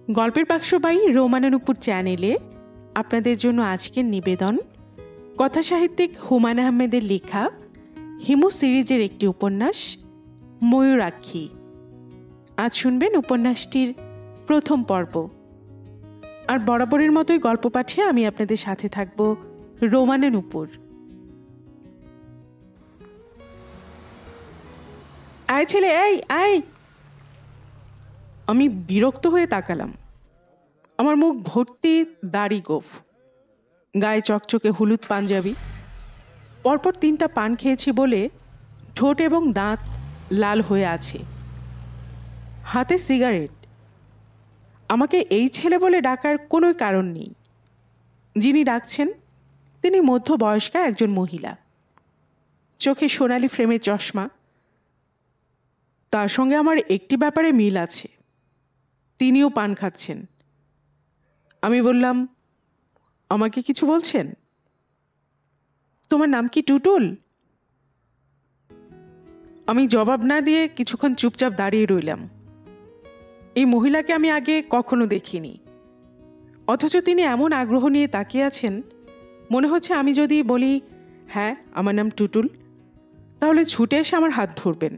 গল্পের বাক্স বাই রোমানানুপুর চ্যানেলে আপনাদের জন্য আজকের নিবেদন কথা সাহিত্যিক হুমায়ূন আহমেদের লেখা হিমু সিরিজের একটি উপন্যাস ময়ূরাক্ষী। আজ শুনবেন উপন্যাসটির প্রথম পর্ব। আর বরাবরের মতোই গল্প পাঠে আমি আপনাদের সাথে থাকব রোমানানুপুর। আয় ছেলে, আয় আয়। আমি বিরক্ত হয়ে তাকালাম। আমার মুখ ভর্তি দাড়ি গোঁফ, গায়ে চকচকে হলুদ পাঞ্জাবি, পরপর 3টা পান খেয়েছি বলে ঠোঁট এবং দাঁত লাল হয়ে আছে, হাতে সিগারেট। আমাকে এই ছেলে বলে ডাকার কোনো কারণ নেই। যিনি ডাকছেন তিনি মধ্যবয়স্কা একজন মহিলা, চোখে সোনালি ফ্রেমের চশমা। তার সঙ্গে আমার একটি ব্যাপারে মিল আছে, তিনিও পান খাচ্ছেন। আমি বললাম, আমাকে কিছু বলছেন? তোমার নাম কি টুটুল? আমি জবাব না দিয়ে কিছুক্ষণ চুপচাপ দাঁড়িয়ে রইলাম। এই মহিলাকে আমি আগে কখনো দেখিনি, অথচ তিনি এমন আগ্রহ নিয়ে তাকিয়ে আছেন, মনে হচ্ছে আমি যদি বলি হ্যাঁ আমার নাম টুটুল, তাহলে ছুটে এসে আমার হাত ধরবেন।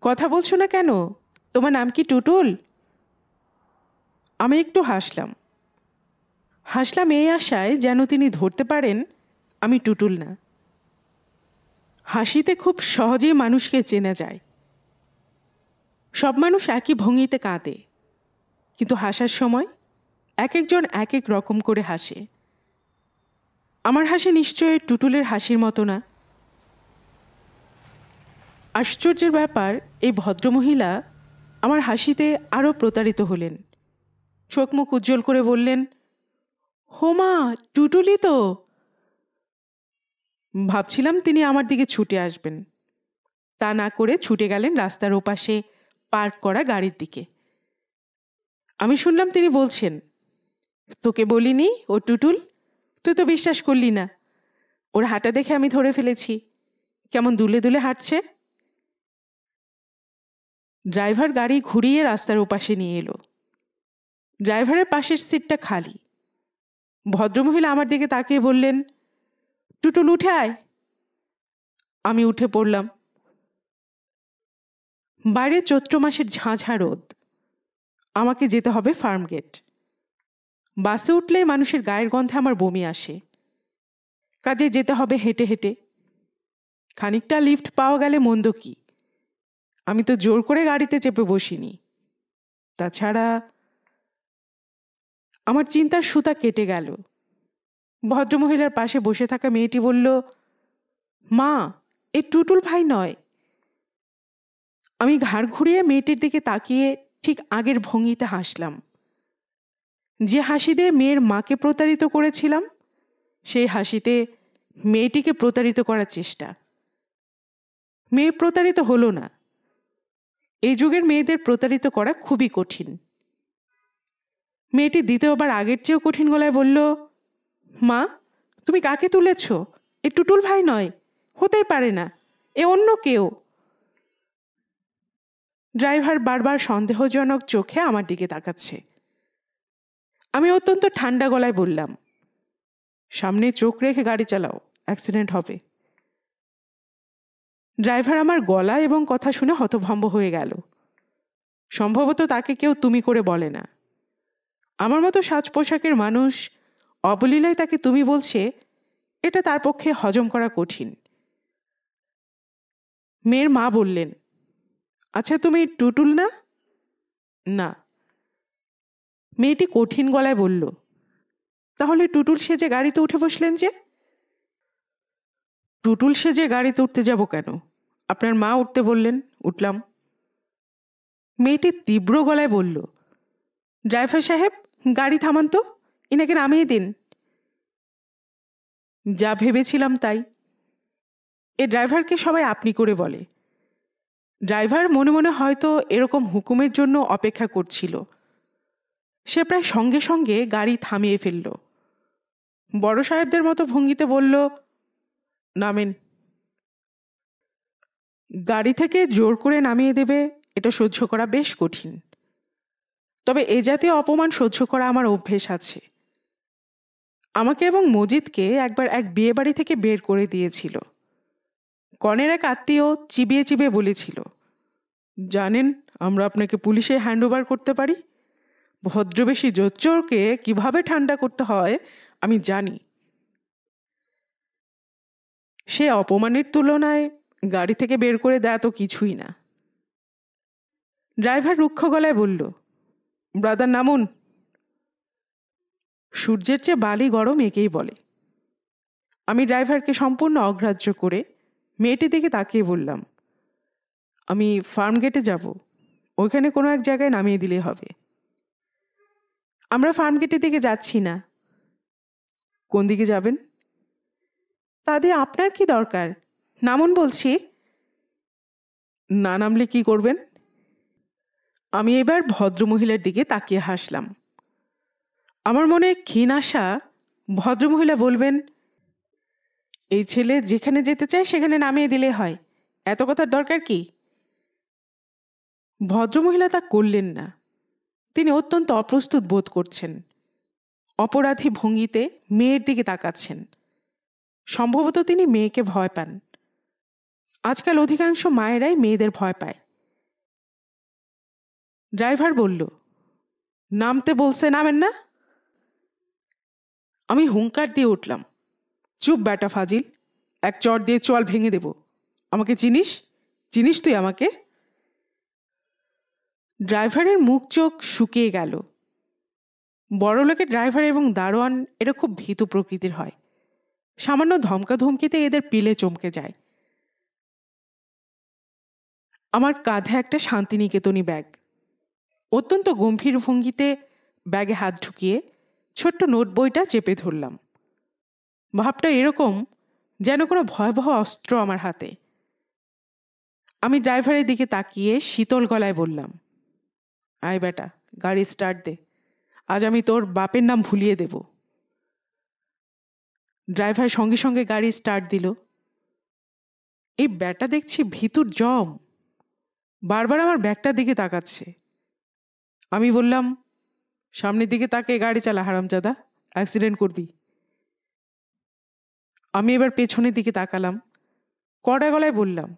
কথা বলছো না কেন? তোমার নাম কি টুটুল? আমি একটু হাসলাম এই আশায় যেন তিনি ধরতে পারেন আমি টুটুল না। হাসিতে খুব সহজেই মানুষকে চেনা যায়। সব মানুষ একই ভঙ্গিতে কাঁদে, কিন্তু হাসার সময় এক একজন এক এক রকম করে হাসে। আমার হাসি নিশ্চয়ই টুটুলের হাসির মতো না। আশ্চর্যের ব্যাপার, এই ভদ্রমহিলা আমার হাসিতে আরও প্রতারিত হলেন। চোখ মুখ উজ্জ্বল করে বললেন, হোমা, টুটুলি তো। ভাবছিলাম তিনি আমার দিকে ছুটে আসবেন, তা না করে ছুটে গেলেন রাস্তার ওপাশে পার্ক করা গাড়ির দিকে। আমি শুনলাম তিনি বলছেন, তোকে বলিনি ও টুটুল? তুই তো বিশ্বাস করলি না। ওর হাঁটা দেখে আমি ধরে ফেলেছি, কেমন দুলে দুলে হাঁটছে। ড্রাইভার গাড়ি ঘুরিয়ে রাস্তার ওপাশে নিয়ে এলো। ড্রাইভারের পাশের সিটটা খালি। ভদ্রমহিলা আমার দিকে তাকিয়ে বললেন, টুটুল উঠে আয়। আমি উঠে পড়লাম। বাইরে চৈত্র মাসের ঝাঁঝা রোদ। আমাকে যেতে হবে ফার্মগেট। বাসে উঠলে মানুষের গায়ের গন্ধে আমার বমি আসে, কাজে যেতে হবে হেঁটে হেঁটে। খানিকটা লিফট পাওয়া গেলে মন্দ কি, আমি তো জোর করে গাড়িতে চেপে বসিনি। তাছাড়া আমার চিন্তার সুতা কেটে গেল। ভদ্রমহিলার পাশে বসে থাকা মেয়েটি বলল, মা, এ টুটুল ভাই নয়। আমি ঘাড় ঘুরিয়ে মেয়েটির দিকে তাকিয়ে ঠিক আগের ভঙ্গিতে হাসলাম, যে হাসি দিয়ে মেয়ের মাকে প্রতারিত করেছিলাম, সেই হাসিতে মেয়েটিকে প্রতারিত করার চেষ্টা। মেয়ে প্রতারিত হলো না। এই যুগের মেয়েদের প্রতারিত করা খুবই কঠিন। মেয়েটি দ্বিতীয়বার আগের চেয়েও কঠিন গলায় বলল, মা, তুমি কাকে তুলেছ? এ টুটুল ভাই নয়, হতেই পারে না, এ অন্য কেউ। ড্রাইভার বারবার সন্দেহজনক চোখে আমার দিকে তাকাচ্ছে। আমি অত্যন্ত ঠান্ডা গলায় বললাম, সামনে চোখ রেখে গাড়ি চালাও, অ্যাক্সিডেন্ট হবে। ড্রাইভার আমার গলা এবং কথা শুনে হতভম্ব হয়ে গেল। সম্ভবত তাকে কেউ তুমি করে বলে না। আমার মতো সাজ পোশাকের মানুষ অবলীলায় তাকে তুমি বলছে, এটা তার পক্ষে হজম করা কঠিন। মেয়ের মা বললেন, আচ্ছা তুমি টুটুল না? না। মেয়েটি কঠিন গলায় বলল, তাহলে টুটুল সেজে গাড়িতে উঠে বসলেন যে? টুটুল সেজে গাড়িতে উঠতে যাব কেন? আপনার মা উঠতে বললেন, উঠলাম। মেয়েটি তীব্র গলায় বলল, ড্রাইভার সাহেব, গাড়ি থামান তো, এনাকে নামিয়ে দিন। যা ভেবেছিলাম তাই। এ ড্রাইভারকে সবাই আপনি করে বলে। ড্রাইভার মনে মনে হয়তো এরকম হুকুমের জন্য অপেক্ষা করছিল। সে প্রায় সঙ্গে সঙ্গে গাড়ি থামিয়ে ফেলল। বড় সাহেবদের মতো ভঙ্গিতে বলল, নামেন। গাড়ি থেকে জোর করে নামিয়ে দেবে, এটা সহ্য করা বেশ কঠিন। তবে এ জাতীয় অপমান সহ্য করা আমার অভ্যেস আছে। আমাকে এবং মজিদকে একবার এক বিয়ে বাড়ি থেকে বের করে দিয়েছিল। কনের এক আত্মীয় চিবিয়ে চিবিয়ে বলেছিল, জানেন আমরা আপনাকে পুলিশে হ্যান্ডওভার করতে পারি। ভদ্রবেশী জোচ্চোরকে কিভাবে ঠান্ডা করতে হয় আমি জানি। সে অপমানের তুলনায় গাড়ি থেকে বের করে দেয়া তো কিছুই না। ড্রাইভার রুক্ষ গলায় বলল, ব্রাদার নামুন। সূর্যের চেয়ে বালি গরম একেই বলে। আমি ড্রাইভারকে সম্পূর্ণ অগ্রাহ্য করে মেয়েটির দিকে তাকিয়ে বললাম, আমি ফার্ম গেটে যাব, ওইখানে কোনো এক জায়গায় নামিয়ে দিলে হবে। আমরা ফার্ম গেটের দিকে যাচ্ছি না। কোন দিকে যাবেন? তা দিয়ে আপনার কি দরকার? নামুন বলছি। না নামলে কি করবেন? আমি এবার ভদ্রমহিলার দিকে তাকিয়ে হাসলাম। আমার মনে ক্ষীণ আশা ভদ্রমহিলা বলবেন, এই ছেলে যেখানে যেতে চায় সেখানে নামিয়ে দিলে হয়, এত কথার দরকার কি? ভদ্রমহিলা তা করলেন না। তিনি অত্যন্ত অপ্রস্তুত বোধ করছেন। অপরাধী ভঙ্গিতে মেয়ের দিকে তাকাচ্ছেন। সম্ভবত তিনি মেয়েকে ভয় পান। আজকাল অধিকাংশ মায়েরাই মেয়েদের ভয় পায়। ড্রাইভার বলল, নামতে বলছে নামেন না? আমি হুঙ্কার দিয়ে উঠলাম, চুপ ব্যাটা ফাজিল, এক চড় দিয়ে চোয়াল ভেঙে দেব। আমাকে চিনিস? চিনিস তুই আমাকে? ড্রাইভারের মুখ চোখ শুকিয়ে গেল। বড়লোকের ড্রাইভার এবং দারোয়ান এরা খুব ভীতু প্রকৃতির হয়। সামান্য ধমকা ধমকিতে এদের পিলে চমকে যায়। আমার কাঁধে একটা শান্তিনিকেতনী ব্যাগ। অত্যন্ত গম্ভীর ভঙ্গিতে ব্যাগে হাত ঢুকিয়ে ছোট্ট নোট বইটা চেপে ধরলাম। ভাবটা এরকম যেন কোনো ভয়াবহ অস্ত্র আমার হাতে। আমি ড্রাইভারের দিকে তাকিয়ে শীতল গলায় বললাম, আয় বেটা, গাড়ি স্টার্ট দে, আজ আমি তোর বাপের নাম ভুলিয়ে দেব। ড্রাইভার সঙ্গে সঙ্গে গাড়ি স্টার্ট দিল। এই ব্যাটা দেখছি ভিতুর জম, বারবার আমার ব্যাগটার দিকে তাকাচ্ছে। আমি বললাম, সামনের দিকে তাকে গাড়ি চালা হারামজাদা, অ্যাক্সিডেন্ট করবি। আমি এবার পেছনের দিকে তাকালাম, কড়া গলায় বললাম,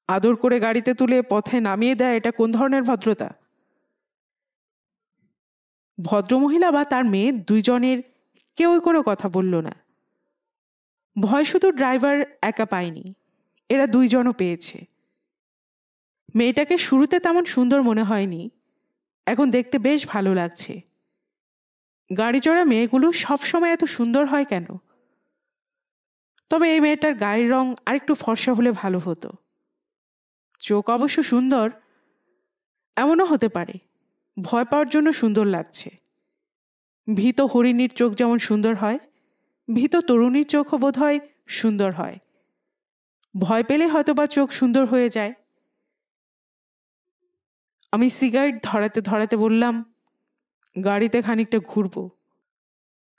আদর করে গাড়িতে তুলে পথে নামিয়ে দেয় এটা কোন ধরনের ভদ্রতা? ভদ্রমহিলা বা তার মেয়ে দুইজনের কেউই কোনো কথা বলল না। ভয় শুধু ড্রাইভার একা পায়নি, এরা দুইজনও পেয়েছে। মেয়েটাকে শুরুতে তেমন সুন্দর মনে হয়নি, এখন দেখতে বেশ ভালো লাগছে। গাড়ি চড়া মেয়েগুলো সবসময় এত সুন্দর হয় কেন? তবে এই মেয়েটার গায়ের রং আরেকটু ফর্সা হলে ভালো হতো। চোখ অবশ্য সুন্দর, এমনও হতে পারে ভয় পাওয়ার জন্য সুন্দর লাগছে। ভীত হরিণীর চোখ যেমন সুন্দর হয়, ভীত তরুণীর চোখও বোধ হয় সুন্দর হয়। ভয় পেলে হয়তোবা চোখ সুন্দর হয়ে যায়। আমি সিগারেট ধরাতে ধরাতে বললাম, গাড়িতে খানিকটা ঘুরবো,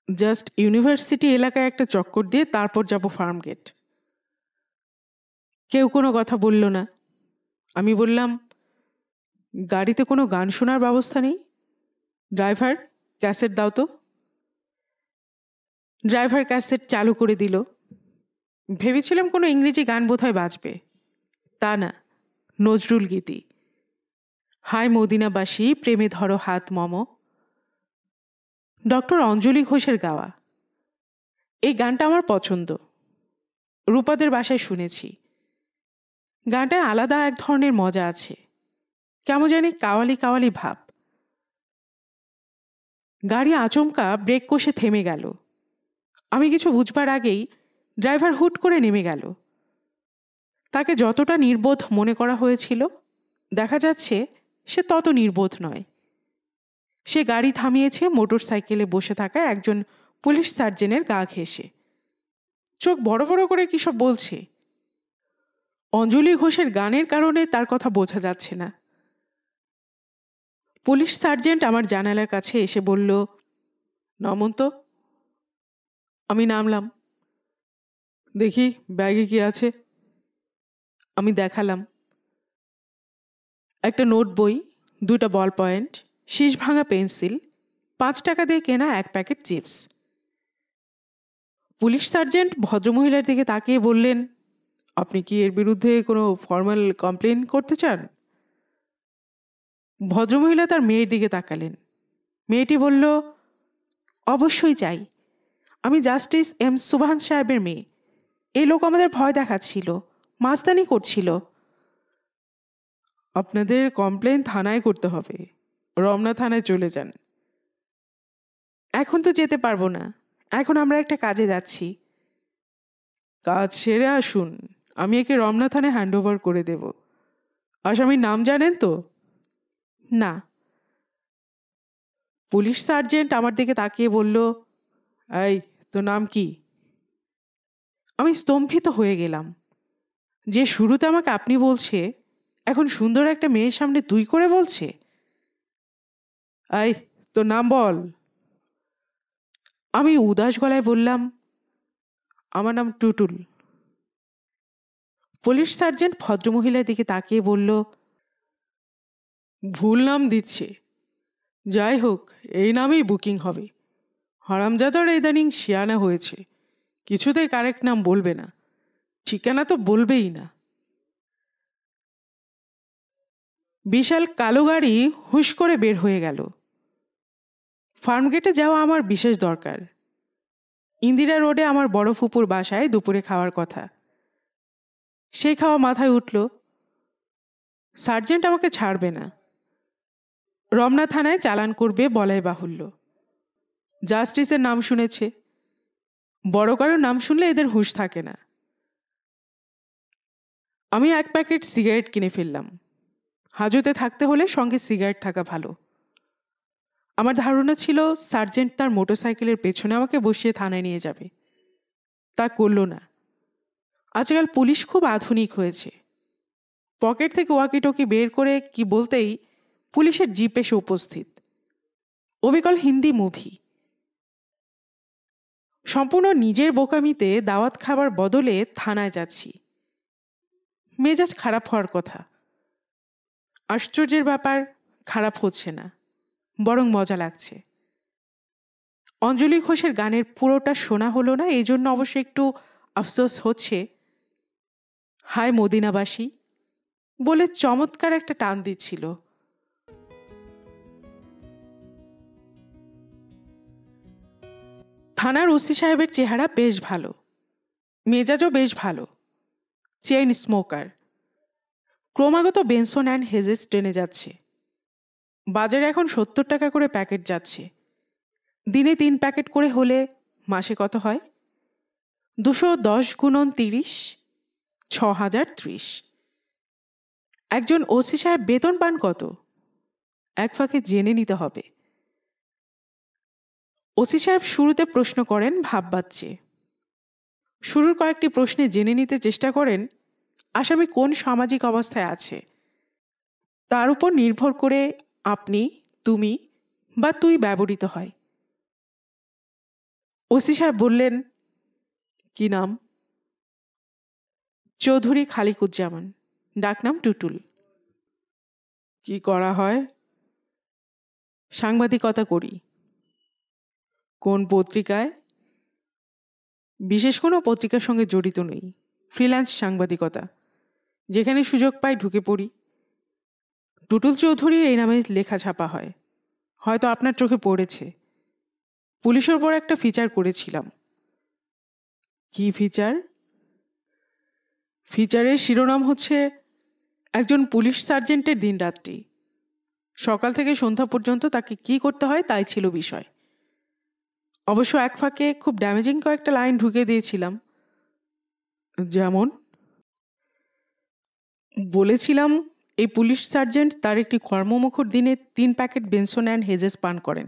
জাস্ট ইউনিভার্সিটি এলাকায় একটা চক্কর দিয়ে তারপর যাব ফার্ম গেট। কেউ কোনো কথা বলল না। আমি বললাম, গাড়িতে কোনো গান শোনার ব্যবস্থা নেই? ড্রাইভার, ক্যাসেট দাও তো। ড্রাইভার ক্যাসেট চালু করে দিল। ভেবেছিলাম কোনো ইংরেজি গান বোধহয় বাজবে, তা না, নজরুল গীতি। হায় মদিনাবাসী প্রেমে ধরো হাত মম, ডক্টর অঞ্জলি ঘোষের গাওয়া। এই গানটা আমার পছন্দ, রূপাদের বাসায় শুনেছি। গানটায় আলাদা এক ধরনের মজা আছে, কেমন জানি কাওয়ালি কাওয়ালি ভাব। গাড়ি আচমকা ব্রেক কষে থেমে গেল। আমি কিছু বুঝবার আগেই ড্রাইভার হুট করে নেমে গেল। তাকে যতটা নির্বোধ মনে করা হয়েছিল, দেখা যাচ্ছে সে তত নির্বোধ নয়। সে গাড়ি থামিয়েছে মোটর সাইকেলে বসে থাকা একজন পুলিশ সার্জেনের গা ঘেঁষে। চোখ বড় বড় করে কী সব বলছে। অঞ্জলি ঘোষের গানের কারণে তার কথা বোঝা যাচ্ছে না। পুলিশ সার্জেন্ট আমার জানালার কাছে এসে বলল, নামুন তো। আমি নামলাম। দেখি ব্যাগে কি আছে। আমি দেখালাম, একটা নোট বই, 2টা বল পয়েন্ট, শীষ ভাঙা পেন্সিল, 5 টাকা দিয়ে কেনা 1 প্যাকেট চিপস। পুলিশ সার্জেন্ট ভদ্রমহিলার দিকে তাকিয়ে বললেন, আপনি কি এর বিরুদ্ধে কোনো ফর্মাল কমপ্লেন করতে চান? ভদ্রমহিলা তার মেয়ের দিকে তাকালেন। মেয়েটি বলল, অবশ্যই চাই। আমি জাস্টিস এম সুবহান সাহেবের মেয়ে। এই লোক আমাদের ভয় দেখাচ্ছিল, মাস্তানি করছিল। আপনাদের কমপ্লেন থানায় করতে হবে। রমনা থানায় চলে যান। এখন তো যেতে পারবো না, এখন আমরা একটা কাজে যাচ্ছি। কাজ সেরে আসুন, আমি একে রমনা থানায় হ্যান্ড ওভার করে দেব। আসামির নাম জানেন তো? না। পুলিশ সার্জেন্ট আমার দিকে তাকিয়ে বলল, এই তোর নাম কি? আমি স্তম্ভিত হয়ে গেলাম। যে শুরুতে আমাকে আপনি বলছে, এখন সুন্দর একটা মেয়ের সামনে তুই করে বলছে। এই তোর নাম বল। আমি উদাস গলায় বললাম, আমার নাম টুটুল। পুলিশ সার্জেন্ট ভদ্রমহিলার দিকে তাকিয়ে বলল, ভুল নাম দিচ্ছে। যাই হোক, এই নামেই বুকিং হবে। হারামজাদার ইদানিং শিয়ানা হয়েছে, কিছুতেই কারেক্ট নাম বলবে না, ঠিকানা তো বলবেই না। বিশাল কালো গাড়ি হুশ করে বের হয়ে গেল। ফার্মগেটে যাওয়া আমার বিশেষ দরকার। ইন্দিরা রোডে আমার বড় ফুপুর বাসায় দুপুরে খাওয়ার কথা। সেই খাওয়া মাথায় উঠল। সার্জেন্ট আমাকে ছাড়বে না, রমনা থানায় চালান করবে বলাই বাহুল্য। জাস্টিসের নাম শুনেছে, বড় কারো নাম শুনলে এদের হুঁশ থাকে না। আমি 1 প্যাকেট সিগারেট কিনে ফেললাম। হাজতে থাকতে হলে সঙ্গে সিগারেট থাকা ভালো। আমার ধারণা ছিল সার্জেন্ট তার মোটরসাইকেলের পেছনে আমাকে বসিয়ে থানায় নিয়ে যাবে। তা করল না। আজকাল পুলিশ খুব আধুনিক হয়েছে। পকেট থেকে ওয়াকিটকি বের করে কি বলতেই পুলিশের জিপ এসে উপস্থিত। অবিকল হিন্দি মুভি। সম্পূর্ণ নিজের বোকামিতে দাওয়াত খাবার বদলে থানায় যাচ্ছি। মেজাজ খারাপ হওয়ার কথা। আশ্চর্যের ব্যাপার, খারাপ হচ্ছে না, বরং মজা লাগছে। অঞ্জলি ঘোষের গানের পুরোটা শোনা হলো না, এই জন্য অবশ্য একটু আফসোস হচ্ছে। হায় মদিনাবাসী বলে চমৎকার একটা টান দিচ্ছিল। থানার ওসি সাহেবের চেহারা বেশ ভালো, মেজাজও বেশ ভালো। Chain smoker. ক্রমাগত বেনসন অ্যান্ড হেজেস ট্রেনে যাচ্ছে। বাজারে এখন 70 টাকা করে প্যাকেট যাচ্ছে। দিনে 3 প্যাকেট করে হলে মাসে কত হয়? 210 গুণন 30, 6030। একজন ওসি সাহেব বেতন পান কত? এক ফাঁকে জেনে নিতে হবে। ওসি সাহেব শুরুতে প্রশ্ন করেন ভাববাচ্চে। শুরুর কয়েকটি প্রশ্নে জেনে নিতে চেষ্টা করেন আসামি কোন সামাজিক অবস্থায় আছে। তার উপর নির্ভর করে আপনি, তুমি বা তুই ব্যবহৃত হয়। ওসি সাহেব বললেন, কি নাম? চৌধুরী খালিকুজ্জামান, ডাকনাম টুটুল। কি করা হয়? সাংবাদিকতা করি। কোন পত্রিকায়? বিশেষ কোনো পত্রিকার সঙ্গে জড়িত নই, ফ্রিল্যান্স সাংবাদিকতা। যেখানে সুযোগ পাই ঢুকে পড়ি। টুটুল চৌধুরী এই নামে লেখা ছাপা হয়, হয়তো আপনার চোখে পড়েছে। পুলিশের উপর একটা ফিচার করেছিলাম। কি ফিচার? ফিচারের শিরোনাম হচ্ছে একজন পুলিশ সার্জেন্টের দিনরাত্রি। সকাল থেকে সন্ধ্যা পর্যন্ত তাকে কি করতে হয় তাই ছিল বিষয়। অবশ্য এক ফাঁকে খুব ড্যামেজিং কয়েকটা লাইন ঢুকে দিয়েছিলাম। যেমন বলেছিলাম, এই পুলিশ সার্জেন্ট তার একটি কর্মমুখর দিনে 3 প্যাকেট বেনসন অ্যান্ড হেজেস পান করেন।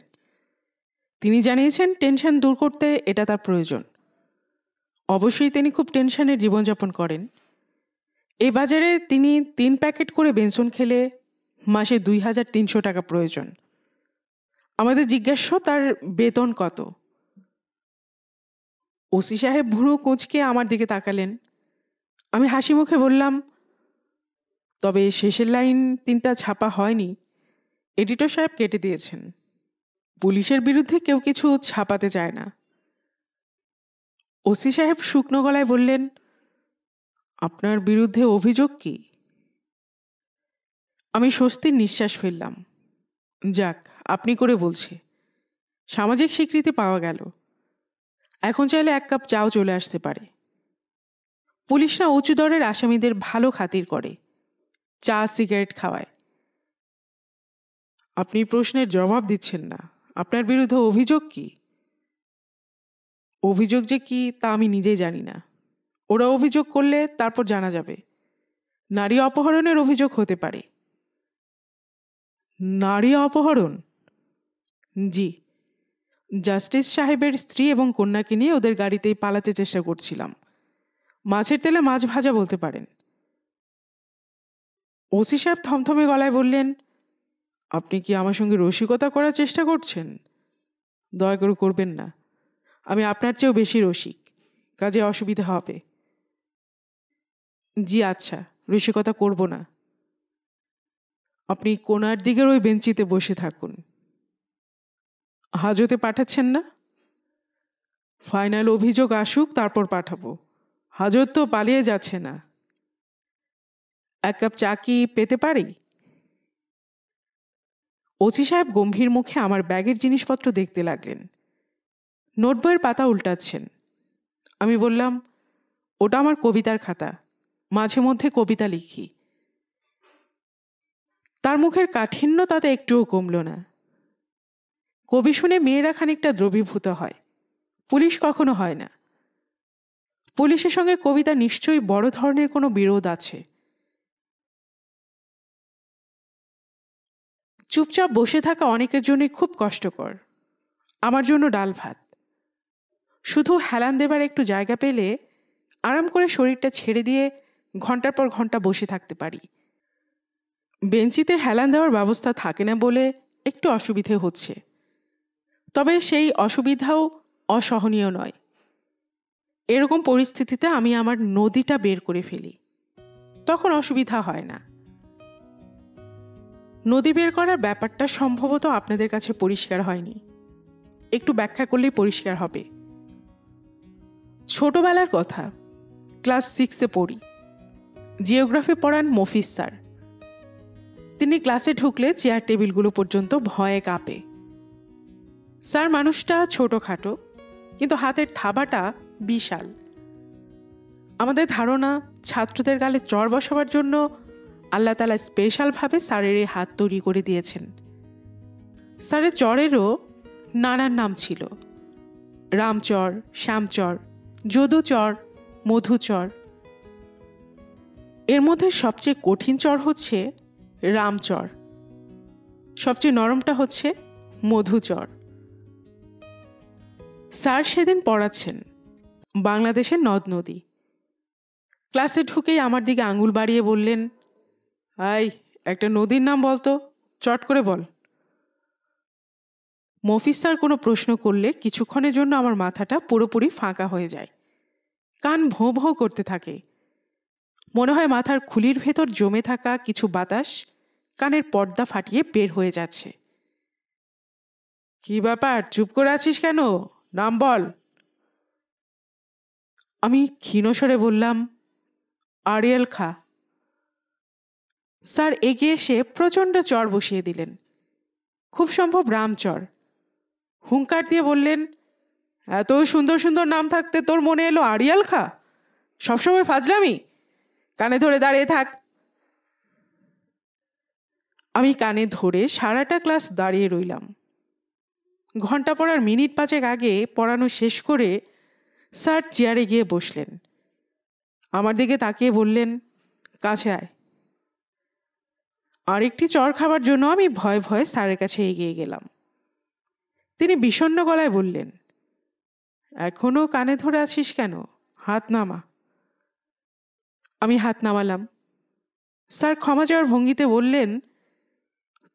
তিনি জানিয়েছেন টেনশন দূর করতে এটা তার প্রয়োজন। অবশ্যই তিনি খুব টেনশনের জীবনযাপন করেন। এই বাজারে তিনি 3 প্যাকেট করে বেনসন খেলে মাসে 2300 টাকা প্রয়োজন। আমাদের জিজ্ঞাসা তার বেতন কত। ওসি সাহেব ভুরু কুঁচকে আমার দিকে তাকালেন। আমি হাসি মুখে বললাম, তবে শেষের লাইন 3টা ছাপা হয়নি। এডিটর সাহেব কেটে দিয়েছেন। পুলিশের বিরুদ্ধে কেউ কিছু ছাপাতে চায় না। ওসি সাহেব শুকনো গলায় বললেন, আপনার বিরুদ্ধে অভিযোগ কি? আমি স্বস্তির নিঃশ্বাস ফেললাম। যাক, আপনি করে বলছে। সামাজিক স্বীকৃতি পাওয়া গেল। এখন চাইলে 1 কাপ চাও চলে আসতে পারে। পুলিশরা উঁচু দরের আসামিদের ভালো খাতির করে, চা সিগারেট খাওয়ায়। আপনি প্রশ্নের জবাব দিচ্ছেন না। আপনার বিরুদ্ধে অভিযোগ কি? অভিযোগ যে কি তা আমি নিজেই জানি না। ওরা অভিযোগ করলে তারপর জানা যাবে। নারী অপহরণের অভিযোগ হতে পারে। নারী অপহরণ? জি। জাস্টিস সাহেবের স্ত্রী এবং কন্যাকে নিয়ে ওদের গাড়িতেই পালাতে চেষ্টা করছিলাম। মাছের তেলে মাছ ভাজা বলতে পারেন। ওসি সাহেব থমথমে গলায় বললেন, আপনি কি আমার সঙ্গে রসিকতা করার চেষ্টা করছেন? দয়া করে করবেন না। আমি আপনার চেয়েও বেশি রসিক, কাজে অসুবিধা হবে। জি আচ্ছা, রসিকতা করব না। আপনি কোনার দিকের ওই বেঞ্চিতে বসে থাকুন। হাজতে পাঠাচ্ছেন না? ফাইনাল অভিযোগ আসুক, তারপর পাঠাবো। হাজত তো পালিয়ে যাচ্ছে না। 1 কাপ চা কি পেতে পারি? ওসি সাহেব গম্ভীর মুখে আমার ব্যাগের জিনিসপত্র দেখতে লাগলেন। নোটবইয়ের পাতা উল্টাচ্ছেন। আমি বললাম, ওটা আমার কবিতার খাতা, মাঝে মধ্যে কবিতা লিখি। তার মুখের কাঠিন্য তাতে একটুও কমল না। কবি শুনে মেয়েরা খানিকটা দ্রবীভূত হয়, পুলিশ কখনো হয় না। পুলিশের সঙ্গে কবিতা নিশ্চয়ই বড় ধরনের কোনো বিরোধ আছে। চুপচাপ বসে থাকা অনেকের জন্যই খুব কষ্টকর। আমার জন্য ডাল ভাত। শুধু হেলান দেবার একটু জায়গা পেলে আরাম করে শরীরটা ছেড়ে দিয়ে ঘন্টার পর ঘন্টা বসে থাকতে পারি। বেঞ্চিতে হেলান দেওয়ার ব্যবস্থা থাকে না বলে একটু অসুবিধে হচ্ছে, তবে সেই অসুবিধাও অসহনীয় নয়। এরকম পরিস্থিতিতে আমি আমার নদীটা বের করে ফেলি, তখন অসুবিধা হয় না। নদী বের করার ব্যাপারটা সম্ভবত আপনাদের কাছে পরিষ্কার হয়নি, একটু ব্যাখ্যা করলেই পরিষ্কার হবে। ছোটবেলার কথা, ক্লাস 6-এ পড়ি। জিওগ্রাফি পড়ান মফিজ স্যার। তিনি ক্লাসে ঢুকলে চেয়ার টেবিলগুলো পর্যন্ত ভয়ে কাঁপে। স্যার মানুষটা ছোটখাটো, কিন্তু হাতের থাবাটা বিশাল। আমাদের ধারণা, ছাত্রদের গালে চড় বসাবার জন্য আল্লাহ তাআলা স্পেশালভাবে স্যারের এই হাত তৈরি করে দিয়েছেন। স্যারের চরেরও নানান নাম ছিল, রামচর, শ্যামচর, যদুচর, মধুচর। এর মধ্যে সবচেয়ে কঠিন চর হচ্ছে রামচর, সবচেয়ে নরমটা হচ্ছে মধুচর। স্যার সেদিন পড়াচ্ছেন বাংলাদেশের নদ নদী। ক্লাসে ঢুকেই আমার দিকে আঙুল বাড়িয়ে বললেন, আই, একটা নদীর নাম বলতো, চট করে বল। মফিজ স্যার কোনো প্রশ্ন করলে কিছুক্ষণের জন্য আমার মাথাটা পুরোপুরি ফাঁকা হয়ে যায়, কান ভোঁ ভোঁ করতে থাকে। মনে হয় মাথার খুলির ভেতর জমে থাকা কিছু বাতাস কানের পর্দা ফাটিয়ে বের হয়ে যাচ্ছে। কি ব্যাপার, চুপ করে আছিস কেন? নাম বল। আমি ক্ষীণস্বরে বললাম, আরিয়েল খা। স্যার এগিয়ে এসে প্রচণ্ড চর বসিয়ে দিলেন, খুব সম্ভব রামচর। হুঙ্কার দিয়ে বললেন, এত সুন্দর সুন্দর নাম থাকতে তোর মনে এলো আরিয়াল খা? সবসময় ফাজলামি, কানে ধরে দাঁড়িয়ে থাক। আমি কানে ধরে সারাটা ক্লাস দাঁড়িয়ে রইলাম। ঘন্টা পড়ার মিনিট 5 আগে পড়ানো শেষ করে স্যার চেয়ারে গিয়ে বসলেন। আমার দিকে তাকিয়ে বললেন, কাছে আয়। আরেকটি চর খাবার জন্য আমি ভয়ে ভয়ে স্যারের কাছে এগিয়ে গেলাম। তিনি বিষণ্ণ গলায় বললেন, এখনো কানে ধরে আছিস কেন? হাত নামা। আমি হাত নামালাম। স্যার ক্ষমা চাওয়ার ভঙ্গিতে বললেন,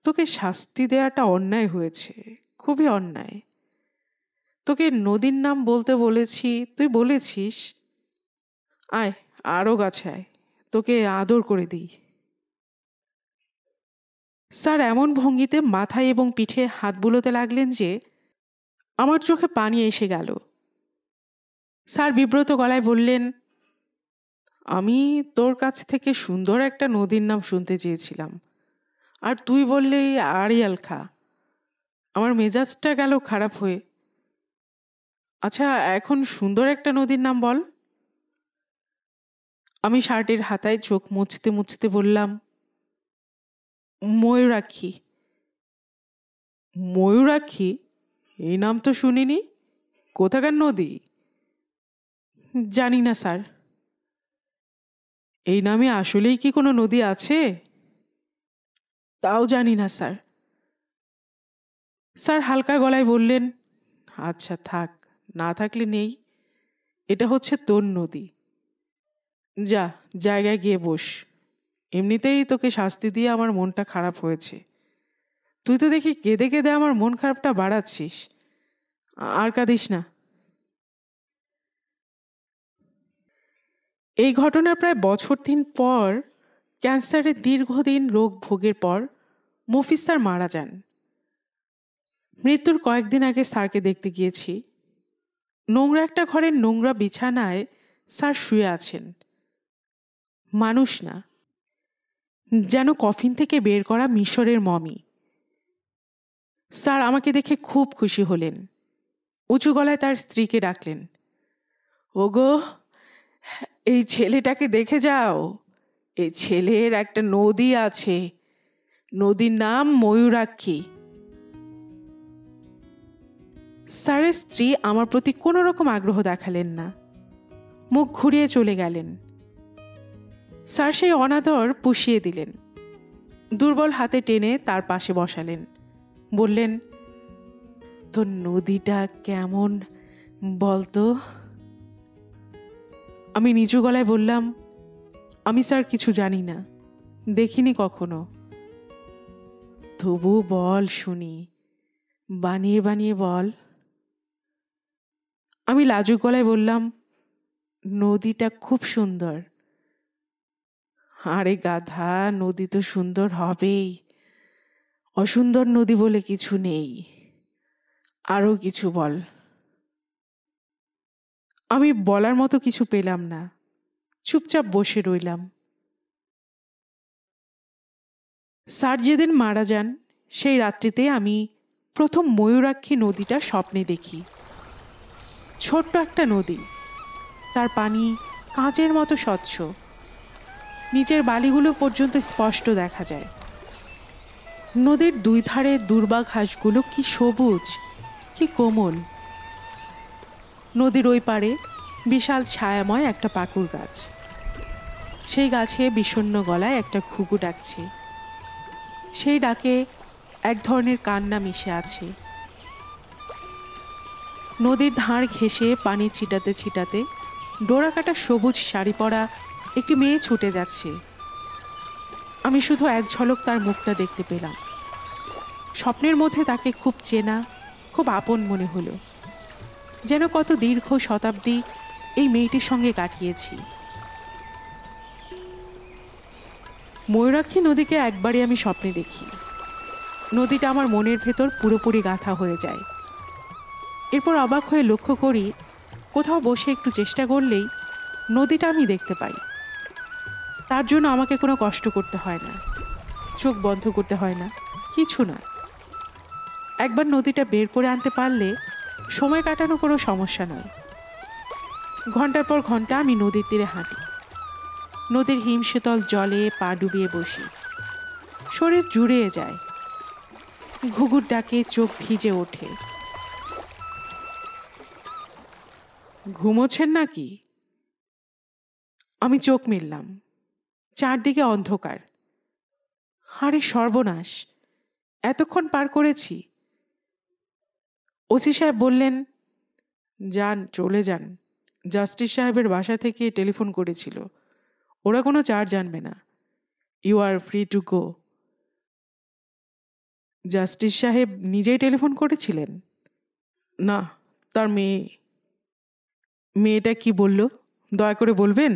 তোকে শাস্তি দেওয়াটা অন্যায় হয়েছে, খুবই অন্যায়। তোকে নদীর নাম বলতে বলেছি, তুই বলেছিস। আয়, আরও কাছে আয়, তোকে আদর করে দিই। স্যার এমন ভঙ্গিতে মাথায় এবং পিঠে হাত বুলোতে লাগলেন যে আমার চোখে পানি এসে গেল। স্যার বিব্রত গলায় বললেন, আমি তোর কাছ থেকে সুন্দর একটা নদীর নাম শুনতে চেয়েছিলাম, আর তুই বললে আড়িয়াল খা। আমার মেজাজটা গেল খারাপ হয়ে। আচ্ছা, এখন সুন্দর একটা নদীর নাম বল। আমি শার্টের হাতায় চোখ মুছতে মুছতে বললাম, ময়ূরাক্ষী। ময়ূরাক্ষী? এই নাম তো শুনিনি। কোথাকার নদী? জানি না স্যার। এই নামে আসলেই কি কোনো নদী আছে? তাও জানি না স্যার। স্যার হালকা গলায় বললেন, আচ্ছা থাক, না থাকলে নেই। এটা হচ্ছে তোর নদী। যা, জায়গায় গিয়ে বস। এমনিতেই তোকে শাস্তি দিয়ে আমার মনটা খারাপ হয়েছে। তুই তো দেখি কেঁদে কেঁদে আমার মন খারাপটা বাড়াচ্ছিস। আর কাঁদিস না। এই ঘটনার প্রায় বছর 3 পর ক্যান্সারের দীর্ঘদিন রোগ ভোগের পর মফিজ স্যার মারা যান। মৃত্যুর কয়েকদিন আগে স্যারকে দেখতে গিয়েছি। নোংরা একটা ঘরের নোংরা বিছানায় স্যার শুয়ে আছেন। মানুষ না, যেন কফিন থেকে বের করা মিশরের মমি। স্যার আমাকে দেখে খুব খুশি হলেন। উঁচু গলায় তার স্ত্রীকে ডাকলেন, ওগো, এই ছেলেটাকে দেখে যাও। এই ছেলের একটা নদী আছে, নদীর নাম ময়ূরাক্ষী। স্যারের স্ত্রী আমার প্রতি কোনো রকম আগ্রহ দেখালেন না, মুখ ঘুরিয়ে চলে গেলেন। স্যার সেই অনাদর পুষিয়ে দিলেন। দুর্বল হাতে টেনে তার পাশে বসালেন, বললেন, তোর নদীটা কেমন বলতো? আমি নিচু গলায় বললাম, আমি স্যার কিছু জানি না, দেখিনি কখনো। তবু বল শুনি, বানিয়ে বানিয়ে বল। আমি লাজুক গলায় বললাম, নদীটা খুব সুন্দর। আরে গাধা, নদী তো সুন্দর হবেই, অসুন্দর নদী বলে কিছু নেই। আরো কিছু বল। আমি বলার মতো কিছু পেলাম না, চুপচাপ বসে রইলাম। স্যার যেদিন মারা যান সেই রাত্রিতে আমি প্রথম ময়ূরাক্ষী নদীটা স্বপ্নে দেখি। ছোট্ট একটা নদী, তার পানি কাঁচের মতো স্বচ্ছ, নিচের বালিগুলো পর্যন্ত স্পষ্ট দেখা যায়। নদীর দুই ধারে দুর্বা ঘাসগুলো কি সবুজ, কি কোমল। নদীর ওই পারে বিশাল ছায়াময় একটা পাকুড় গাছ। সেই গাছে বিষণ্ণ গলায় একটা ঘুঘু ডাকছে। সেই ডাকে এক ধরনের কান্না মিশে আছে। নদীর ধার ঘেঁষে পানি ছিটাতে ছিটাতে ডোরাকাটা সবুজ শাড়ি পরা একটি মেয়ে ছুটে যাচ্ছে। আমি শুধু এক ঝলক তার মুখটা দেখতে পেলাম। স্বপ্নের মধ্যে তাকে খুব চেনা, খুব আপন মনে হলো, যেন কত দীর্ঘ শতাব্দী এই মেয়েটির সঙ্গে কাটিয়েছি। ময়ূরাক্ষী নদীকে একবারই আমি স্বপ্নে দেখি। নদীটা আমার মনের ভেতর পুরোপুরি গাঁথা হয়ে যায়। এরপর অবাক হয়ে লক্ষ্য করি, কোথাও বসে একটু চেষ্টা করলেই নদীটা আমি দেখতে পাই। তার জন্য আমাকে কোনো কষ্ট করতে হয় না, চোখ বন্ধ করতে হয় না, কিছু না। একবার নদীটা বের করে আনতে পারলে সময় কাটানো কোনো সমস্যা নয়। ঘন্টার পর ঘন্টা আমি নদীর তীরে হাঁটি। নদীর হিমশীতল জলে পা ডুবিয়ে বসি। শরীর জুড়িয়ে যায়। ঘুঘুর ডাকে চোখ ভিজে ওঠে। ঘুমোচ্ছেন নাকি? আমি চোখ মেললাম। চারদিকে অন্ধকার। আরে সর্বনাশ, এতক্ষণ পার করেছি। ওসি সাহেব বললেন, যান, চলে যান। জাস্টিস সাহেবের বাসা থেকে টেলিফোন করেছিল, ওরা কোনো চার্জ আনবে না। You are free to go. Justice সাহেব নিজেই টেলিফোন করেছিলেন? না, তার মেয়ে। মেয়েটা কি বলল, দয়া করে বলবেন?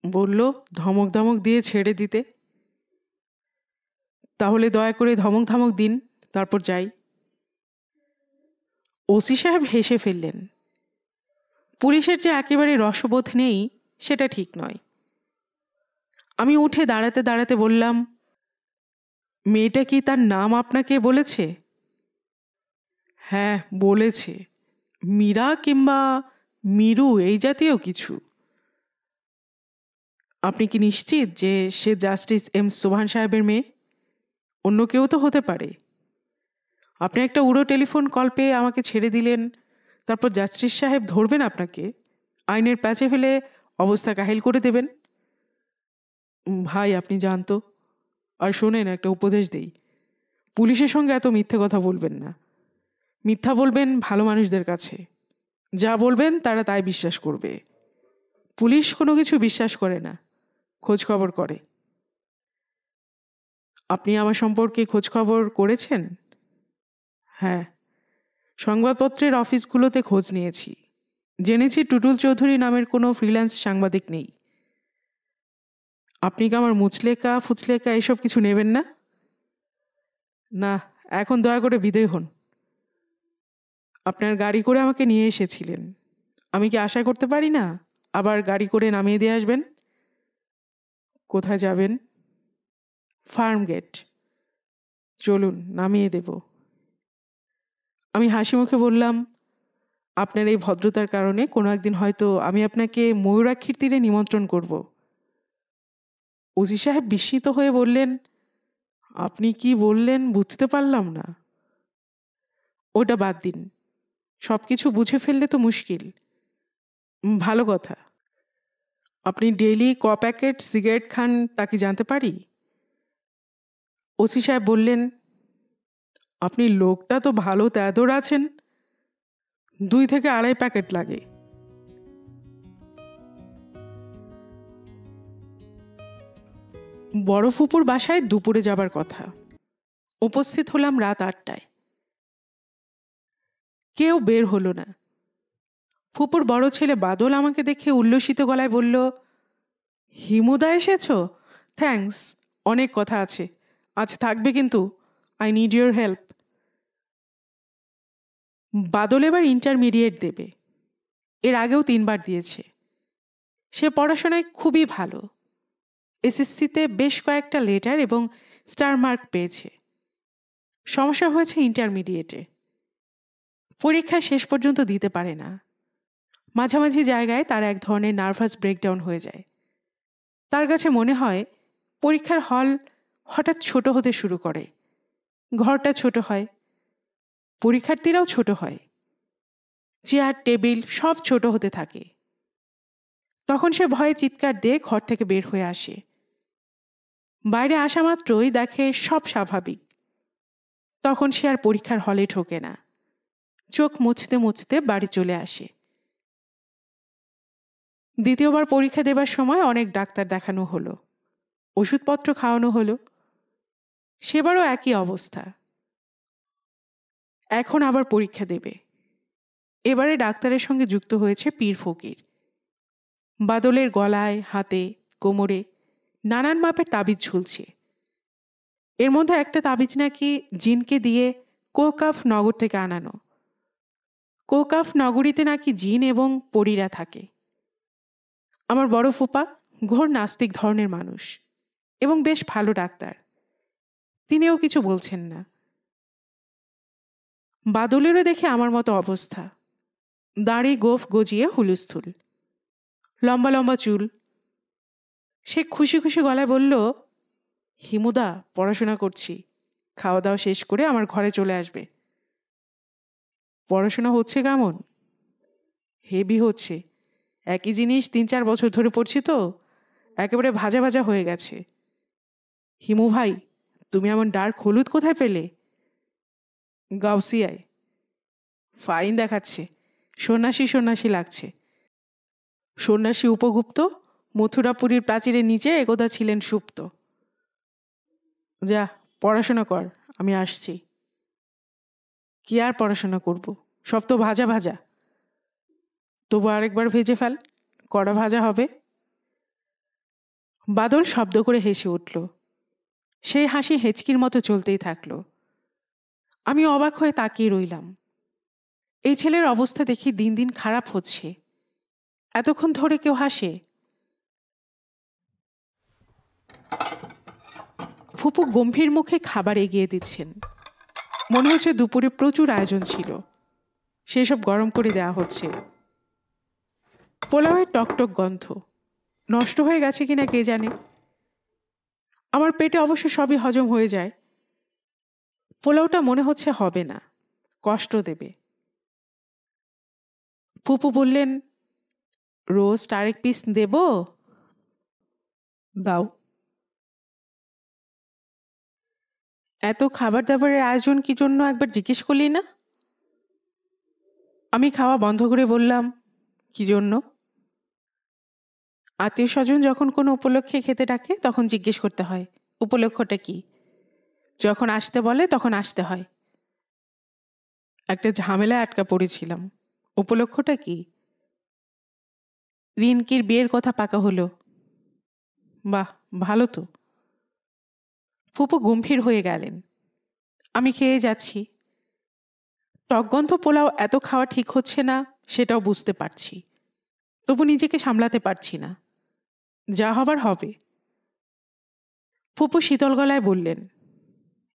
বলল ধমক ধমক দিয়ে ছেড়ে দিতে। তাহলে দয়া করে ধমক ধমক দিন, তারপর যাই। ওসি সাহেব হেসে ফেললেন। পুলিশের যে একেবারে রসবোধ নেই সেটা ঠিক নয়। আমি উঠে দাঁড়াতে দাঁড়াতে বললাম, মেয়েটা কি তার নাম আপনাকে বলেছে? হ্যাঁ, বলেছে। মীরা কিংবা মীরু এই জাতীয় কিছু। আপনি কি নিশ্চিত যে সে জাস্টিস এম সোভান সাহেবের মেয়ে? অন্য কেউ তো হতে পারে। আপনি একটা উড়ো টেলিফোন কল পেয়ে আমাকে ছেড়ে দিলেন, তারপর জাস্টিস সাহেব ধরবেন আপনাকে, আইনের প্যাচে ফেলে অবস্থা কাহিল করে দেবেন। ভাই, আপনি জানতো। আর শোনেন, একটা উপদেশ দেই, পুলিশের সঙ্গে এত মিথ্যে কথা বলবেন না। মিথ্যা বলবেন ভালো মানুষদের কাছে, যা বলবেন তারা তাই বিশ্বাস করবে। পুলিশ কোনো কিছু বিশ্বাস করে না, খোঁজ খবর করে। আপনি আমার সম্পর্কে খোঁজ খবর করেছেন? হ্যাঁ, সংবাদপত্রের অফিসগুলোতে খোঁজ নিয়েছি। জেনেছি টুটুল চৌধুরী নামের কোনো ফ্রিল্যান্স সাংবাদিক নেই। আপনি কি আমার মুচলেকা ফুচলেকা এসব কিছু নেবেন না? না, এখন দয়া করে বিদায় হন। আপনার গাড়ি করে আমাকে নিয়ে এসেছিলেন, আমি কি আশা করতে পারি না আবার গাড়ি করে নামিয়ে দিয়ে আসবেন? কোথায় যাবেন? Farm gate. চলুন, নামিয়ে দেব। আমি হাসি মুখে বললাম, আপনার এই ভদ্রতার কারণে কোনো একদিন হয়তো আমি আপনাকে ময়ূরাক্ষীর তীরে নিমন্ত্রণ করব। ওসি সাহেব বিস্মিত হয়ে বললেন, আপনি কি বললেন বুঝতে পারলাম না। ওটা বাদ দিন, সব কিছু বুঝে ফেললে তো মুশকিল। ভালো কথা। আপনি ডেইলি ক প্যাকেট সিগারেট খান তা কি জানতে পারি? ওসি সাহেব বললেন, আপনি লোকটা তো ভালো তেদর আছেন, 2 থেকে 2.5 প্যাকেট লাগে। বড় ফুপুর বাসায় দুপুরে যাবার কথা। উপস্থিত হলাম রাত 8টায়। কেউ বের হলো না। ফুপুর বড় ছেলে বাদল আমাকে দেখে উল্লসিত গলায় বলল, হিমুদা এসেছো? থ্যাঙ্কস, অনেক কথা আছে, আজ থাকবে কিন্তু। I need your help. Badal এবার ইন্টারমিডিয়েট দেবে, এর আগেও 3বার দিয়েছে। সে পড়াশোনায় খুবই ভালো, এসএসসিতে বেশ কয়েকটা লেটার এবং স্টার মার্ক পেয়েছে। সমস্যা হয়েছে ইন্টারমিডিয়েটে, পরীক্ষা শেষ পর্যন্ত দিতে পারে না। মাঝামাঝি জায়গায় তার এক ধরনের নার্ভাস ব্রেকডাউন হয়ে যায়। তার কাছে মনে হয় পরীক্ষার হল হঠাৎ ছোট হতে শুরু করে, ঘরটা ছোট হয়, পরীক্ষার্থীরাও ছোট হয়, চেয়ার টেবিল সব ছোট হতে থাকে। তখন সে ভয়ে চিৎকার দিয়ে ঘর থেকে বের হয়ে আসে। বাইরে আসা মাত্রই দেখে সব স্বাভাবিক। তখন সে আর পরীক্ষার হলে ঢোকে না, চোখ মুছতে মুছতে বাড়ি চলে আসে। দ্বিতীয়বার পরীক্ষা দেবার সময় অনেক ডাক্তার দেখানো হলো, ওষুধপত্র খাওয়ানো হলো, সেবারও একই অবস্থা। এখন আবার পরীক্ষা দেবে। এবারে ডাক্তারের সঙ্গে যুক্ত হয়েছে পীর ফকির। বাদলের গলায়, হাতে, কোমরে নানান মাপের তাবিজ ঝুলছে। এর মধ্যে একটা তাবিজ নাকি জিনকে দিয়ে কোকাফ নগর থেকে আনানো। কোকাফ নগরীতে নাকি জিন এবং পরীরা থাকে। আমার বড় ফুপা ঘোর নাস্তিক ধরনের মানুষ এবং বেশ ভালো ডাক্তার, তিনিও কিছু বলছেন না। বাদলেরও দেখে আমার মতো অবস্থা, দাড়ি গোফ গজিয়ে হুলুস্থুল, লম্বা লম্বা চুল। সে খুশি খুশি গলায় বলল, হিমুদা, পড়াশোনা করছি, খাওয়া দাওয়া শেষ করে আমার ঘরে চলে আসবে। পড়াশোনা হচ্ছে কেমন? হেভি হচ্ছে, একই জিনিস 3-4 বছর ধরে পড়ছি তো একেবারে ভাজা ভাজা হয়ে গেছে। হিমু ভাই, তুমি এমন ডার্ক হলুদ কোথায় পেলে? গাউসিয়ায়। ফাইন দেখাচ্ছে, সন্ন্যাসী সন্ন্যাসী লাগছে। সন্ন্যাসী উপগুপ্ত মথুরাপুরীর প্রাচীরের নিচে একদা ছিলেন সুপ্ত। যা, পড়াশোনা কর, আমি আসছি। কি আর পড়াশোনা করব, সব তো ভাজা ভাজা। তবু আরেকবার ভেজে ফেল, কড়া ভাজা হবে। বাদল শব্দ করে হেসে উঠল। সেই হাসি হেঁচকির মতো চলতেই থাকলো। আমি অবাক হয়ে তাকিয়ে রইলাম। এই ছেলের অবস্থা দেখি দিন দিন খারাপ হচ্ছে। এতক্ষণ ধরে কেউ হাসে? ফুপু গম্ভীর মুখে খাবার এগিয়ে দিচ্ছেন। মনে হচ্ছে দুপুরে প্রচুর আয়োজন ছিল, সেসব গরম করে দেওয়া হচ্ছে। পোলাওয়ের টকটক গন্ধ, নষ্ট হয়ে গেছে কিনা কে জানে। আমার পেটে অবশ্য সবই হজম হয়ে যায়। পোলাওটা মনে হচ্ছে হবে না, কষ্ট দেবে। ফুপু বললেন, রোস্ট আরেক পিস দেব? দাও। এত খাবার দাবারের আয়োজন কি জন্য একবার জিজ্ঞেস করলি না? আমি খাওয়া বন্ধ করে বললাম, কি জন্য? আত্মীয় স্বজন যখন কোনো উপলক্ষে খেতে ডাকে তখন জিজ্ঞেস করতে হয় উপলক্ষটা কি। যখন আসতে বলে তখন আসতে হয়। একটা ঝামেলায় আটকা পড়েছিলাম। উপলক্ষটা কি? রিনকির বিয়ের কথা পাকা হলো। বাহ, ভালো তো। ফুপু গম্ভীর হয়ে গেলেন। আমি খেয়ে যাচ্ছি। টকগন্ধ পোলাও এত খাওয়া ঠিক হচ্ছে না সেটাও বুঝতে পারছি, তবু নিজেকে সামলাতে পারছি না। যা হবার হবে। ফুপু শীতল গলায় বললেন,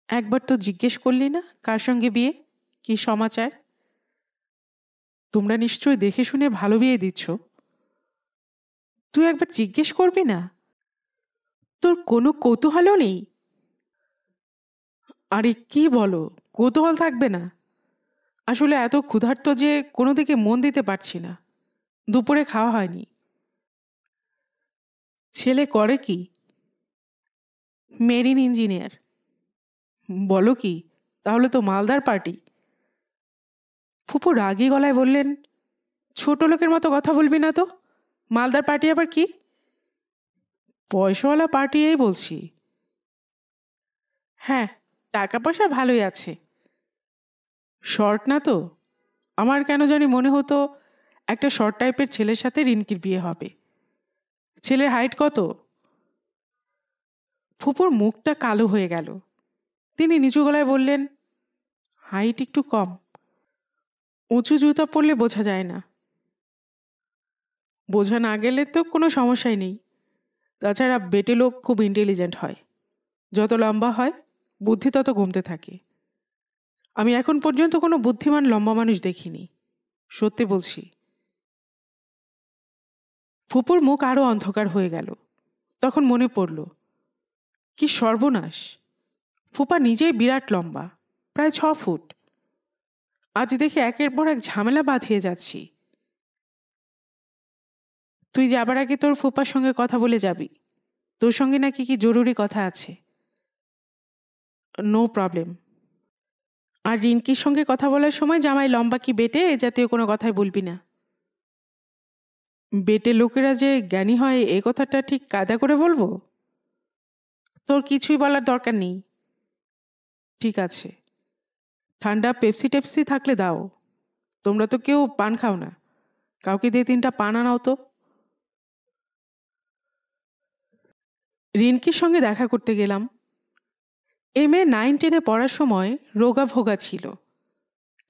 একবার তো জিজ্ঞেস করলি না কার সঙ্গে বিয়ে, কি সমাচার? তোমরা নিশ্চয়ই দেখে শুনে ভালো বিয়ে দিচ্ছ। তুই একবার জিজ্ঞেস করবি না? তোর কোনো কৌতূহলও নেই? আরে কি বলো, কৌতূহল থাকবে না? আসলে এত ক্ষুধার্ত যে কোনো দিকে মন দিতে পারছি না। দুপুরে খাওয়া হয়নি। ছেলে করে কি? Marine engineer. বলো কি, তাহলে তো মালদার পার্টি। ফুপু রাগী গলায় বললেন, ছোট লোকের মতো কথা বলবি না তো। মালদার পার্টি আবার কি? পয়সাওয়ালা পার্টি এই বলছি। হ্যাঁ, টাকা পয়সা ভালোই আছে। শর্ট না তো? আমার কেন জানি মনে হতো একটা শর্ট টাইপের ছেলের সাথে রিনকির বিয়ে হবে। ছেলের হাইট কত? ফুপুর মুখটা কালো হয়ে গেল। তিনি নিচু গলায় বললেন, হাইট একটু কম। উঁচু জুতা পরলে বোঝা যায় না। বোঝা না গেলে তো কোনো সমস্যাই নেই। তাছাড়া বেটে লোক খুব ইন্টেলিজেন্ট হয়। যত লম্বা হয় বুদ্ধি তত কমতে থাকে। আমি এখন পর্যন্ত কোনো বুদ্ধিমান লম্বা মানুষ দেখিনি, সত্যি বলছি। ফুপুর মুখ আরো অন্ধকার হয়ে গেল। তখন মনে পড়ল, কি সর্বনাশ! ফুপা নিজেই বিরাট লম্বা, প্রায় 6 ফুট। আজ দেখে একের পর এক ঝামেলা বাঁধিয়ে যাচ্ছি। তুই যাবার আগে তোর ফুপার সঙ্গে কথা বলে যাবি। তোর সঙ্গে নাকি কি জরুরি কথা আছে। No problem. আর রিনকির সঙ্গে কথা বলার সময় জামাই লম্বা কি বেটে এ জাতীয় কোনো কথাই বলবি না। বেটে লোকেরা যে জ্ঞানী হয় এ কথাটা ঠিক কায়দা করে বলবো? তোর কিছুই বলার দরকার নেই। ঠিক আছে, ঠান্ডা পেপসি টেপসি থাকলে দাও। তোমরা তো কেউ পান খাও না, কাউকে দিয়ে 3টা পান আনাও তো। রিনকির সঙ্গে দেখা করতে গেলাম। মেয়ে 9-10-এ পড়ার সময় রোগা ভোগা ছিল,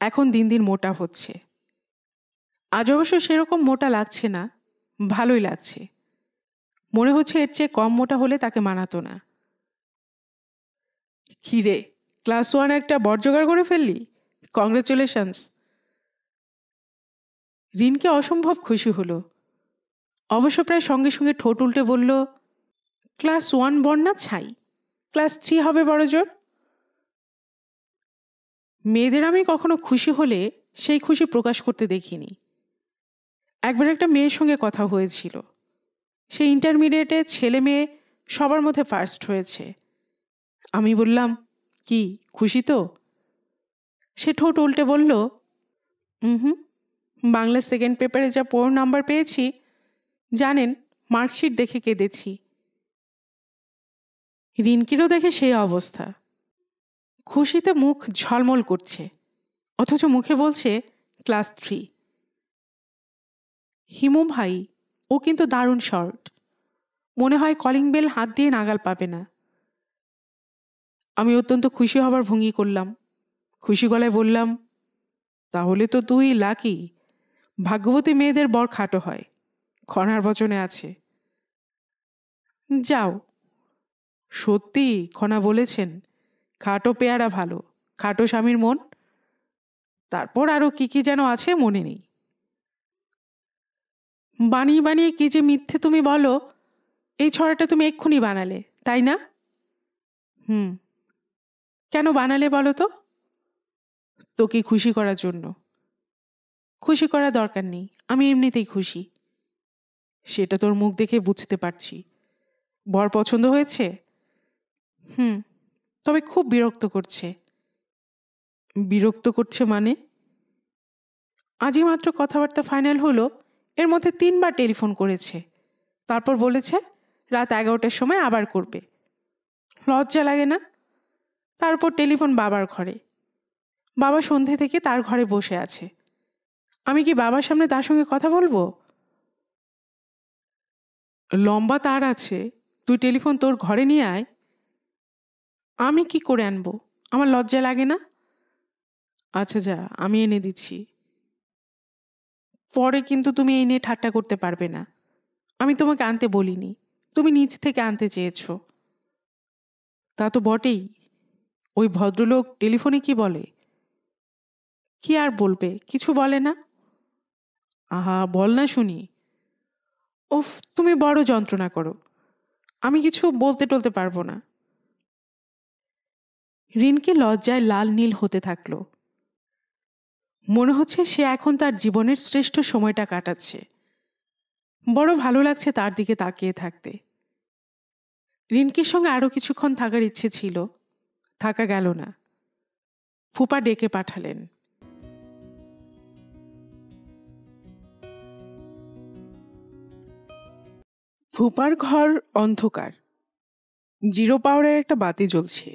এখন দিন দিন মোটা হচ্ছে। আজ অবশ্য সেরকম মোটা লাগছে না, ভালোই লাগছে। মনে হচ্ছে এর চেয়ে কম মোটা হলে তাকে মানাতো না। কি রে, ক্লাস 1 একটা বর জোগাড় করে ফেললি? কংগ্রেচুলেশনস। রিনকে অসম্ভব খুশি হলো। অবশ্য প্রায় সঙ্গে সঙ্গে ঠোঁট উল্টে বলল, ক্লাস 1 বর না ছাই, ক্লাস 3 হবে বড় জোর। মেয়েদের আমি কখনো খুশি হলে সেই খুশি প্রকাশ করতে দেখিনি। একবার একটা মেয়ের সঙ্গে কথা হয়েছিল। সে ইন্টারমিডিয়েটে ছেলে মেয়ে সবার মধ্যে ফার্স্ট হয়েছে। আমি বললাম, কি খুশি তো? সে ঠোঁট উল্টে বলল, হুম, বাংলা সেকেন্ড পেপারে যা 4 নাম্বার পেয়েছি, জানেন মার্কশিট দেখে কেঁদেছি। রিনকিরও দেখে সেই অবস্থা। খুশিতে মুখ ঝলমল করছে, অথচ মুখে বলছে ক্লাস 3। হিমু ভাই, ও কিন্তু দারুণ শর্ট। মনে হয় কলিং বেল হাত দিয়ে নাগাল পাবে না। আমি অত্যন্ত খুশি হবার ভঙ্গি করলাম। খুশি গলায় বললাম, তাহলে তো তুই লাকি। ভাগ্যবতী মেয়েদের বর খাটো হয়, খনার বচনে আছে। যাও। সত্যি খনা বলেছেন, খাটো পেয়ারা ভালো, খাটো স্বামীর মন। তারপর আরো কি কি যেন আছে, মনে নেই। বানিয়ে বানিয়ে কি যে মিথ্যে তুমি বলো। এই ছড়াটা তুমি এক্ষুনি বানালে, তাই না? হুম। কেন বানালে বলো তো? তোকে খুশি করার জন্য। খুশি করার দরকার নেই, আমি এমনিতেই খুশি। সেটা তোর মুখ দেখে বুঝতে পারছি। বর পছন্দ হয়েছে? হুম। তবে খুব বিরক্ত করছে। বিরক্ত করছে মানে? আজই মাত্র কথাবার্তা ফাইনাল হলো, এর মধ্যে 3বার টেলিফোন করেছে। তারপর বলেছে রাত 11টার সময় আবার করবে। লজ্জা লাগে না? তারপর টেলিফোন বাবার ঘরে। বাবা সন্ধে থেকে তার ঘরে বসে আছে। আমি কি বাবার সামনে তার সঙ্গে কথা বলবো? লম্বা তার আছে, তুই টেলিফোন তোর ঘরে নিয়ে আয়। আমি কি করে আনবো? আমার লজ্জা লাগে না? আচ্ছা যা, আমি এনে দিচ্ছি। পরে কিন্তু তুমি এই নিয়ে ঠাট্টা করতে পারবে না। আমি তোমাকে আনতে বলিনি, তুমি নিজ থেকে আনতে চেয়েছো। তা তো বটেই। ওই ভদ্রলোক টেলিফোনে কি বলে? কি আর বলবে, কিছু বলে না। আহা, বল না শুনি। উফ, তুমি বড় যন্ত্রণা করো। আমি কিছু বলতে টলতে পারবো না। রিনকি লজ্জায় লাল নীল হতে থাকলো। মনে হচ্ছে সে এখন তার জীবনের শ্রেষ্ঠ সময়টা কাটাচ্ছে। বড় ভালো লাগছে তার দিকে তাকিয়ে থাকতে। রিনকির সঙ্গে আরো কিছুক্ষণ থাকার ইচ্ছে ছিল, থাকা গেল না। ফুপা ডেকে পাঠালেন। ফুপার ঘর অন্ধকার। 0 পাওয়ারের একটা বাতি জ্বলছে।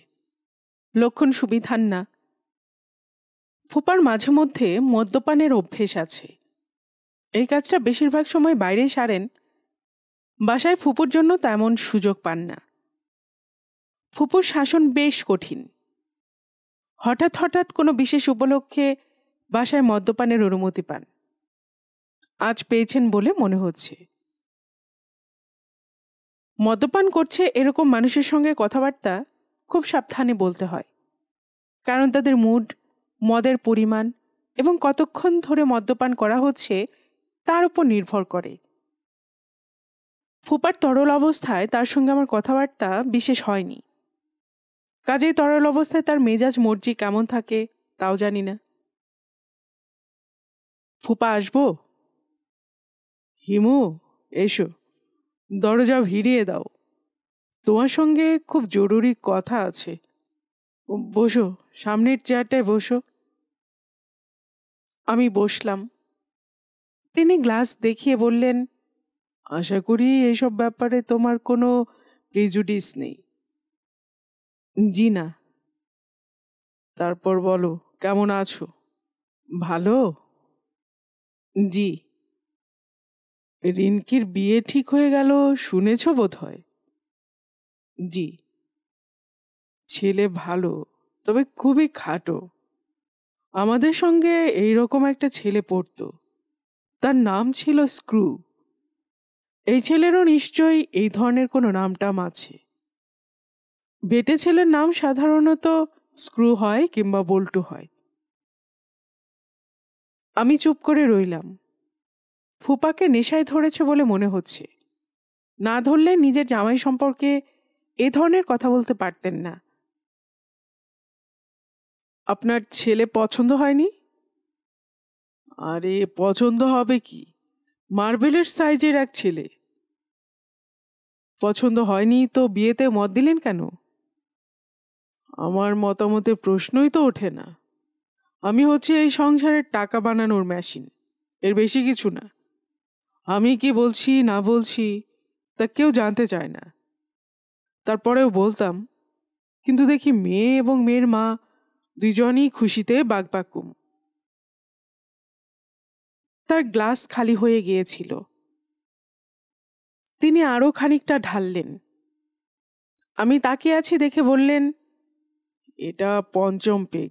লক্ষণ সুবিধার না। ফুপার মাঝে মধ্যে মদ্যপানের অভ্যেস আছে। এই কাজটা বেশিরভাগ সময় বাইরেই সারেন। বাসায় ফুপুর জন্য তেমন সুযোগ পান না। ফুপুর শাসন বেশ কঠিন। হঠাৎ হঠাৎ কোনো বিশেষ উপলক্ষে বাসায় মদ্যপানের অনুমতি পান। আজ পেয়েছেন বলে মনে হচ্ছে। মদ্যপান করছে এরকম মানুষের সঙ্গে কথাবার্তা খুব সাবধানে বলতে হয়, কারণ তাদের মুড, মদের পরিমাণ এবং কতক্ষণ ধরে মদ্যপান করা হচ্ছে তার উপর নির্ভর করে। ফুপার তরল অবস্থায় তার সঙ্গে আমার কথাবার্তা বিশেষ হয়নি। কাজেই তরল অবস্থায় তার মেজাজ মর্জি কেমন থাকে তাও জানি না। ফুপা আসবো? হিমু, এসো, দরজা ভিড়িয়ে দাও। তোমার সঙ্গে খুব জরুরি কথা আছে। বসো, সামনের চেয়ারটায় বসো। আমি বসলাম। তিনি গ্লাস দেখিয়ে বললেন, আশা করি এইসব ব্যাপারে তোমার কোনো প্রিজুডিস নেই। জি না। তারপর বলো, কেমন আছো? ভালো। জি। রিনকির বিয়ে ঠিক হয়ে গেল, শুনেছ বোধ হয়? জি। ছেলে ভালো, তবে খুবই খাটো। আমাদের সঙ্গে এইরকম একটা ছেলে পড়তো, তার নাম ছিল স্ক্রু। এই ছেলেরও নিশ্চয়ই এই ধরনের কোনো নামটাম আছে। বেটে ছেলের নাম সাধারণত স্ক্রু হয় কিংবা বল্টু হয়। আমি চুপ করে রইলাম। ফুপাকে নেশায় ধরেছে বলে মনে হচ্ছে। না ধরলে নিজের জামাই সম্পর্কে এ ধরনের কথা বলতে পারতেন না। আপনার ছেলে পছন্দ হয়নি? আরে, পছন্দ হবে কি, মার্বেলের সাইজের এক ছেলে। পছন্দ হয়নি তো বিয়েতে মত দিলেন কেন? আমার মতামতে প্রশ্নই তো ওঠে না। আমি হচ্ছে এই সংসারের টাকা বানানোর মেশিন, এর বেশি কিছু না। আমি কি বলছি না বলছি তা কেউ জানতে চায় না। তারপরেও বলতাম, কিন্তু দেখি মেয়ে এবং মেয়ের মা দুজনই খুশিতে বাগবাকুম। তার গ্লাস খালি হয়ে গিয়েছিল। তিনি আরো খানিকটা ঢাললেন। আমি তাকিয়ে আছি দেখে বললেন, এটা পঞ্চম পেগ।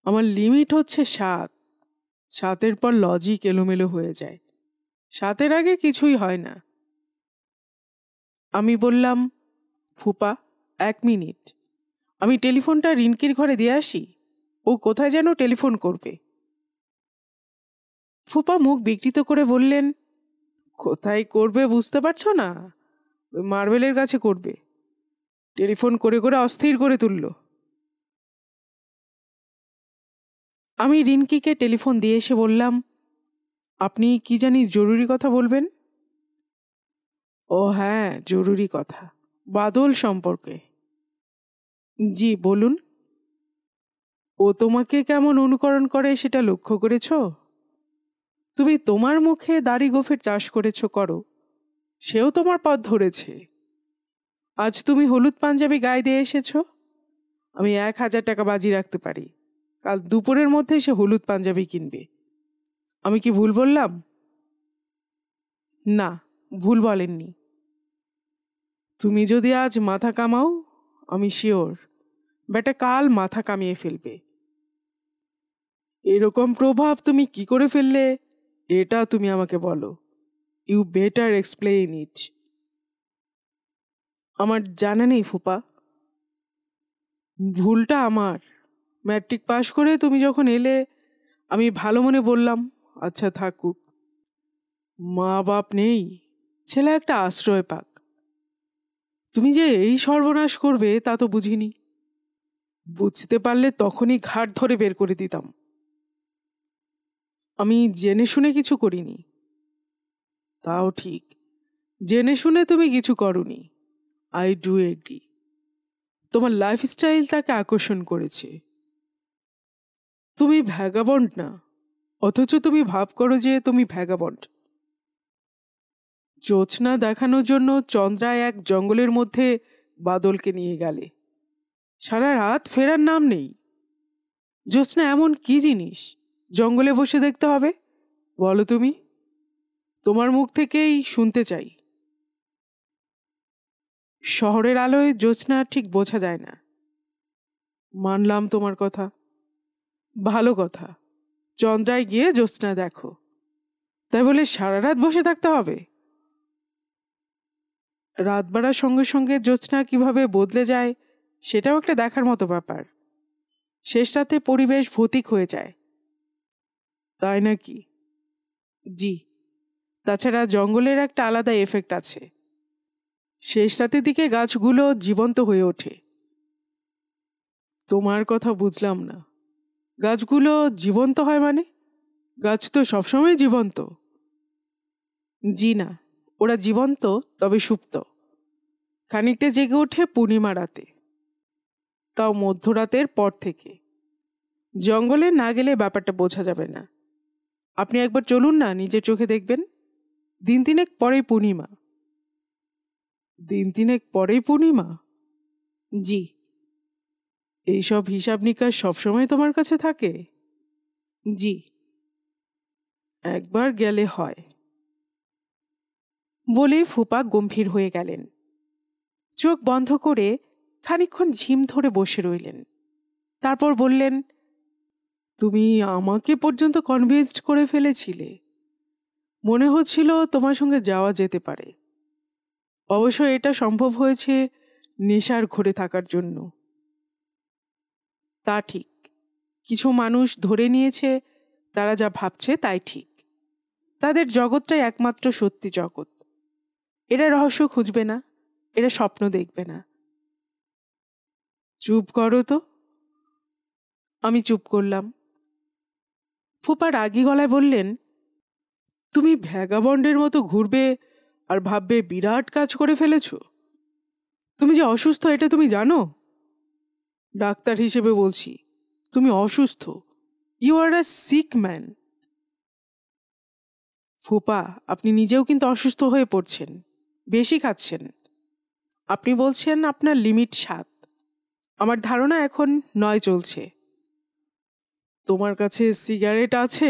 আমার লিমিট হচ্ছে 7। 7-এর পর লজিক এলোমেলো হয়ে যায়। 7-এর আগে কিছুই হয় না। আমি বললাম, ফুপা 1 মিনিট, আমি টেলিফোনটা রিনকির ঘরে দিয়ে আসি, ও কোথায় যেন টেলিফোন করবে। ফুপা মুখ বিকৃত করে বললেন, কোথায় করবে বুঝতে পারছো না? ওই মার্বেলের কাছে করবে। টেলিফোন করে করে অস্থির করে তুলল। আমি রিনকিকে টেলিফোন দিয়ে এসে বললাম, আপনি কি জানি জরুরি কথা বলবেন? ও হ্যাঁ, জরুরি কথা, বাদল সম্পর্কে। জি বলুন। ও তোমাকে কেমন অনুকরণ করে সেটা লক্ষ্য করেছো? তুমি তোমার মুখে দাড়ি গোফের চাষ করেছো, করো, সেও তোমার পথ ধরেছে। আজ তুমি হলুদ পাঞ্জাবি গায়ে দিয়ে এসেছো, আমি 1000 টাকা বাজি রাখতে পারি কাল দুপুরের মধ্যে সে হলুদ পাঞ্জাবি কিনবে। আমি কি ভুল বললাম? না, ভুল বলেননি। তুমি যদি আজ মাথা কামাও, আমি শিওর বেটা কাল মাথা কামিয়ে ফেলবে। এরকম প্রভাব তুমি কি করে ফেললে, এটা তুমি আমাকে বলো। You better explain it. আমার জানা নেই ফুপা, ভুলটা আমার। ম্যাট্রিক পাশ করে তুমি যখন এলে, আমি ভালো মনে বললাম আচ্ছা থাকুক, মা বাপ নেই, ছেলে একটা আশ্রয় পাক। তুমি যে এই সর্বনাশ করবে তা তো বুঝিনি। বুঝতে পারলে তখনই ঘাট ধরে বের করে দিতাম। আমি জেনে শুনে কিছু করিনি। তাও ঠিক, জেনে শুনে তুমি কিছু করনি। I do agri. তোমার লাইফস্টাইল তাকে আকর্ষণ করেছে। তুমি ভ্যাগাবন্ড না, অথচ তুমি ভাব করো যে তুমি ভ্যাগাবন্ড। জোছনা দেখানোর জন্য চন্দ্রায় এক জঙ্গলের মধ্যে বাদলকে নিয়ে গেলে, সারা রাত ফেরার নাম নেই। জোছনা এমন কি জিনিস জঙ্গলে বসে দেখতে হবে বলো তুমি? তোমার মুখ থেকেই শুনতে চাই। শহরের আলোয় জোছনা ঠিক বোঝা যায় না। মানলাম তোমার কথা, ভালো কথা। চন্দ্রায় গিয়ে জ্যোৎস্না দেখো, তাই বলে সারা রাত বসে থাকতে হবে? রাত বাড়ার সঙ্গে সঙ্গে জ্যোৎস্না কিভাবে বদলে যায় সেটাও একটা দেখার মতো ব্যাপার। শেষ রাতে পরিবেশ ভৌতিক হয়ে যায়। তাই নাকি? জি। তাছাড়া জঙ্গলের একটা আলাদা এফেক্ট আছে। শেষ রাতের দিকে গাছগুলো জীবন্ত হয়ে ওঠে। তোমার কথা বুঝলাম না। গাছগুলো জীবন্ত হয় মানে? গাছ তো সবসময় জীবন্ত। জি না, ওরা জীবন্ত তবে সুপ্ত। খানিকটা জেগে ওঠে পূর্ণিমা রাতে, তাও মধ্যরাতের পর থেকে। জঙ্গলে না গেলে ব্যাপারটা বোঝা যাবে না। আপনি একবার চলুন না, নিজের চোখে দেখবেন। দিন তিনেক পরেই পূর্ণিমা। দিন তিনেক পরেই পূর্ণিমা? জি। এইসব হিসাব নিকাশ সবসময় তোমার কাছে থাকে? জি। একবার গেলে হয়। বলেই ফুপা গম্ভীর হয়ে গেলেন। চোখ বন্ধ করে খানিকক্ষণ ঝিম ধরে বসে রইলেন। তারপর বললেন, তুমি আমাকে পর্যন্ত কনভিন্সড করে ফেলেছিলে। মনে হচ্ছিল তোমার সঙ্গে যাওয়া যেতে পারে। অবশ্য এটা সম্ভব হয়েছে নেশার ঘোরে থাকার জন্য। তা ঠিক, কিছু মানুষ ধরে নিয়েছে তারা যা ভাবছে তাই ঠিক। তাদের জগৎটাই একমাত্র সত্যি জগৎ। এরা রহস্য খুঁজবে না, এরা স্বপ্ন দেখবে না। চুপ করো তো। আমি চুপ করলাম। ফুপা রাগী গলায় বললেন, তুমি ভ্যাগাবন্ডের মতো ঘুরবে আর ভাববে বিরাট কাজ করে ফেলেছ। তুমি যে অসুস্থ এটা তুমি জানো? ডাক্তার হিসেবে বলছি, তুমি অসুস্থ। You are a sick man. ফুপা, আপনি নিজেও কিন্তু অসুস্থ হয়ে পড়ছেন, বেশি খাচ্ছেন। আপনি বলছেন আপনার লিমিট 7, আমার ধারণা এখন 9 চলছে। তোমার কাছে সিগারেট আছে?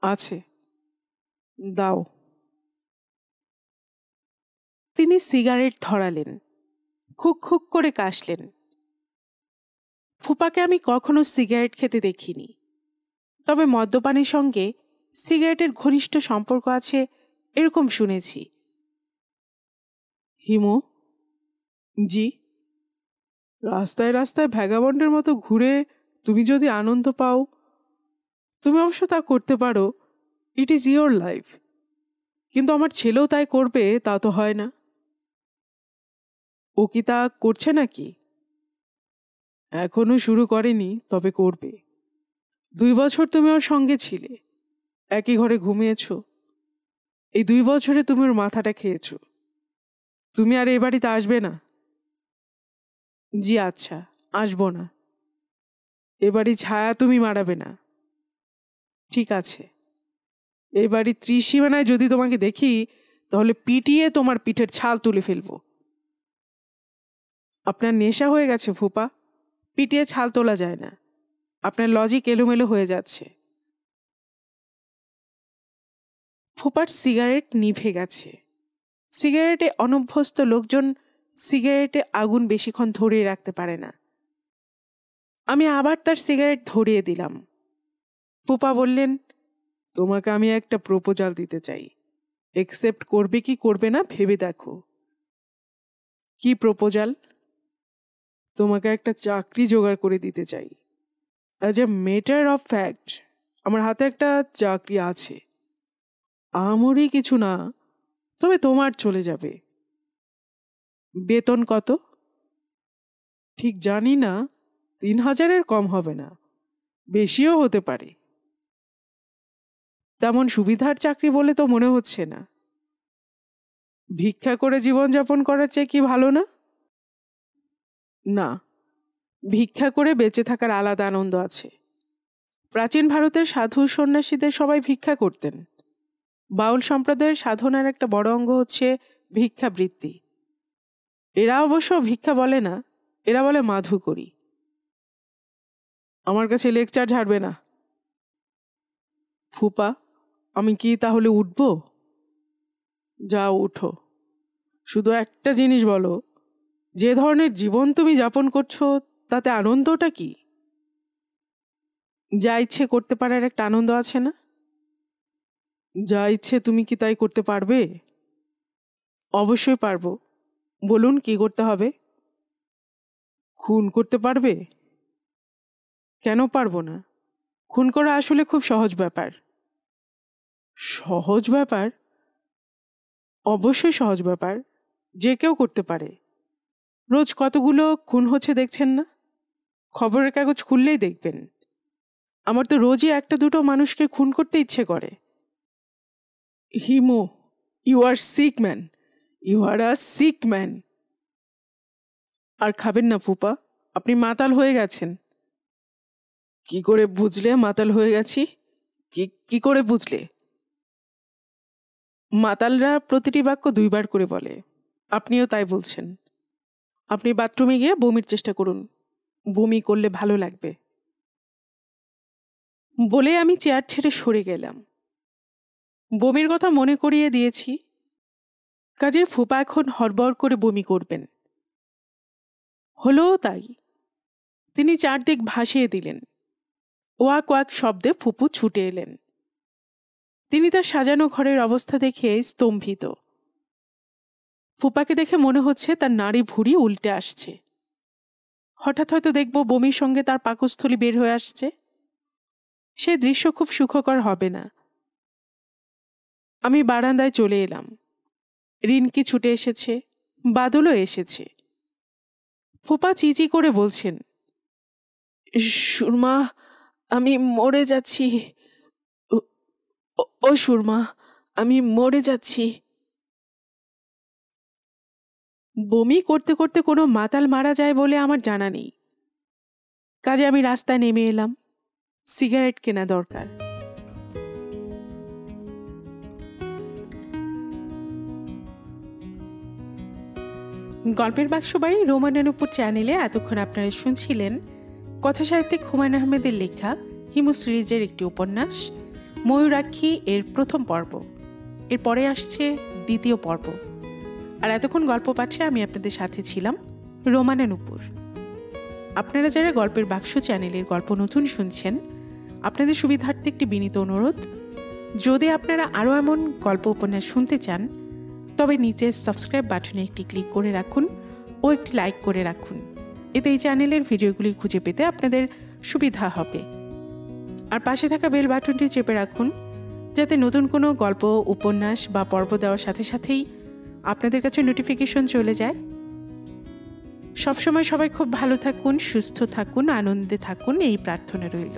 আছে। দাও। তিনি সিগারেট ধরালেন, খুক খুক করে কাশলেন। ফুপাকে আমি কখনো সিগারেট খেতে দেখিনি, তবে মদ্যপানের সঙ্গে সিগারেটের ঘনিষ্ঠ সম্পর্ক আছে এরকম শুনেছি। হিমু, জি? রাস্তায় রাস্তায় ভ্যাগাবন্ডের মতো ঘুরে তুমি যদি আনন্দ পাও, তুমি অবশ্য তা করতে পারো, ইট ইজ ইয়োর লাইফ। কিন্তু আমার ছেলেও তাই করবে তা তো হয় না। ও কি তা করছে নাকি? এখনো শুরু করেনি, তবে করবে। 2 বছর তুমি ওর সঙ্গে ছিলে, একই ঘরে ঘুমিয়েছ। এই 2 বছরে তুমি ওর মাথাটা খেয়েছ। তুমি আর এ বাড়িতে আসবে না? জি আচ্ছা, আসবো না। এ বাড়ির ছায়া তুমি মারাবে না, ঠিক আছে? এ বাড়ির ত্রিসীমানায় যদি তোমাকে দেখি, তাহলে পিটিয়ে তোমার পিঠের ছাল তুলে ফেলবো। আপনার নেশা হয়ে গেছে ফুপা, পিটিয়ে ছাল তোলা যায় না। আপনার লজিক এলোমেলো হয়ে যাচ্ছে। ফুপার সিগারেট নিভে গেছে। সিগারেটে অনভ্যস্ত লোকজন সিগারেটে আগুন বেশিক্ষণ ধরিয়ে রাখতে পারে না। আমি আবার তার সিগারেট ধরিয়ে দিলাম। ফুপা বললেন, তোমাকে আমি একটা প্রপোজাল দিতে চাই, একসেপ্ট করবে কি করবে না ভেবে দেখো। কি প্রপোজাল? তোমাকে একটা চাকরি জোগাড় করে দিতে চাই। As a matter of fact, আমার হাতে একটা চাকরি আছে। আমারই কিছু না, তবে তোমার চলে যাবে। বেতন কত? ঠিক জানি না, 3,000-এর কম হবে না, বেশিও হতে পারে। তেমন সুবিধার চাকরি বলে তো মনে হচ্ছে না। ভিক্ষা করে জীবনযাপন করার চেয়ে কি ভালো না? না, ভিক্ষা করে বেঁচে থাকার আলাদা আনন্দ আছে। প্রাচীন ভারতের সাধু সন্ন্যাসীদের সবাই ভিক্ষা করতেন। বাউল সম্প্রদায়ের সাধনার একটা বড় অঙ্গ হচ্ছে ভিক্ষাবৃত্তি। এরা অবশ্য ভিক্ষা বলে না, এরা বলে মাধুকরী। আমার কাছে লেকচার ঝাড়বে না। ফুপা, আমি কি তাহলে উঠব? যাও, উঠো। শুধু একটা জিনিস বলো, যে ধরনের জীবন তুমি যাপন করছো তাতে আনন্দটা কি? যা ইচ্ছে করতে পারার একটা আনন্দ আছে না? যা ইচ্ছে তুমি কি তাই করতে পারবে? অবশ্যই পারবো। বলুন কি করতে হবে? খুন করতে পারবে? কেন পারবো না? খুন করা আসলে খুব সহজ ব্যাপার। সহজ ব্যাপার? অবশ্যই সহজ ব্যাপার, যে কেউ করতে পারে। রোজ কতগুলো খুন হচ্ছে দেখছেন না? খবরের কাগজ খুললেই দেখবেন। আমার তো রোজই একটা দুটো মানুষকে খুন করতে ইচ্ছে করে। Himu, you are sick man, you are a sick man. আর খাবেন না ফুপা, আপনি মাতাল হয়ে গেছেন। কি করে বুঝলে মাতাল হয়ে গেছি? কি করে বুঝলে? মাতালরা প্রতিটি বাক্য 2 বার করে বলে, আপনিও তাই বলছেন। আপনি বাথরুমে গিয়ে বমির চেষ্টা করুন, বমি করলে ভালো লাগবে। বলে আমি চেয়ার ছেড়ে সরে গেলাম। বমির কথা মনে করিয়ে দিয়েছি, কাজে ফুপা এখন হড়বড় করে বমি করবেন। হলোও তাই। তিনি চারদিক ভাসিয়ে দিলেন। ওয়াক ওয়াক শব্দে ফুপু ছুটে এলেন। তিনি তার সাজানো ঘরের অবস্থা দেখে স্তম্ভিত। ফুপাকে দেখে মনে হচ্ছে তার নাড়ি ভুঁড়ি উল্টে আসছে। হঠাৎ হয়তো দেখব বমির সঙ্গে তার পাকস্থলী বের হয়ে আসছে। সে দৃশ্য খুব সুখকর হবে না। আমি বারান্দায় চলে এলাম। রিনকি ছুটে এসেছে, বাদলও এসেছে। ফুপা চিচি করে বলছেন, সুরমা, আমি মরে যাচ্ছি। ও সুরমা, আমি মরে যাচ্ছি। বমি করতে করতে কোনো মাতাল মারা যায় বলে আমার জানা নেই। কাজে আমি রাস্তায় নেমে এলাম। সিগারেট কেনা দরকার। গল্পের বাক্সবাই রোমানের উপর চ্যানেলে এতক্ষণ আপনারা শুনছিলেন কথাসাহিত্যিক হুমায়ুন আহমেদের লেখা হিমু সিরিজের একটি উপন্যাস ময়ূরাক্ষী এর প্রথম পর্ব। এরপরে আসছে দ্বিতীয় পর্ব। আর এতক্ষণ গল্প পাঠে আমি আপনাদের সাথে ছিলাম রোমানের উপর। আপনারা যারা গল্পের বাক্স চ্যানেলের গল্প নতুন শুনছেন, আপনাদের সুবিধার্থে একটি বিনীত অনুরোধ, যদি আপনারা আরও এমন গল্প উপন্যাস শুনতে চান তবে নিচের সাবস্ক্রাইব বাটনে একটি ক্লিক করে রাখুন ও একটি লাইক করে রাখুন। এতে এই চ্যানেলের ভিডিওগুলি খুঁজে পেতে আপনাদের সুবিধা হবে। আর পাশে থাকা বেল বাটনটি চেপে রাখুন, যাতে নতুন কোনো গল্প, উপন্যাস বা পর্ব দেওয়ার সাথে সাথেই আপনাদের কাছে নোটিফিকেশন চলে যায়। সবসময় সবাই খুব ভালো থাকুন, সুস্থ থাকুন, আনন্দে থাকুন, এই প্রার্থনা রইল।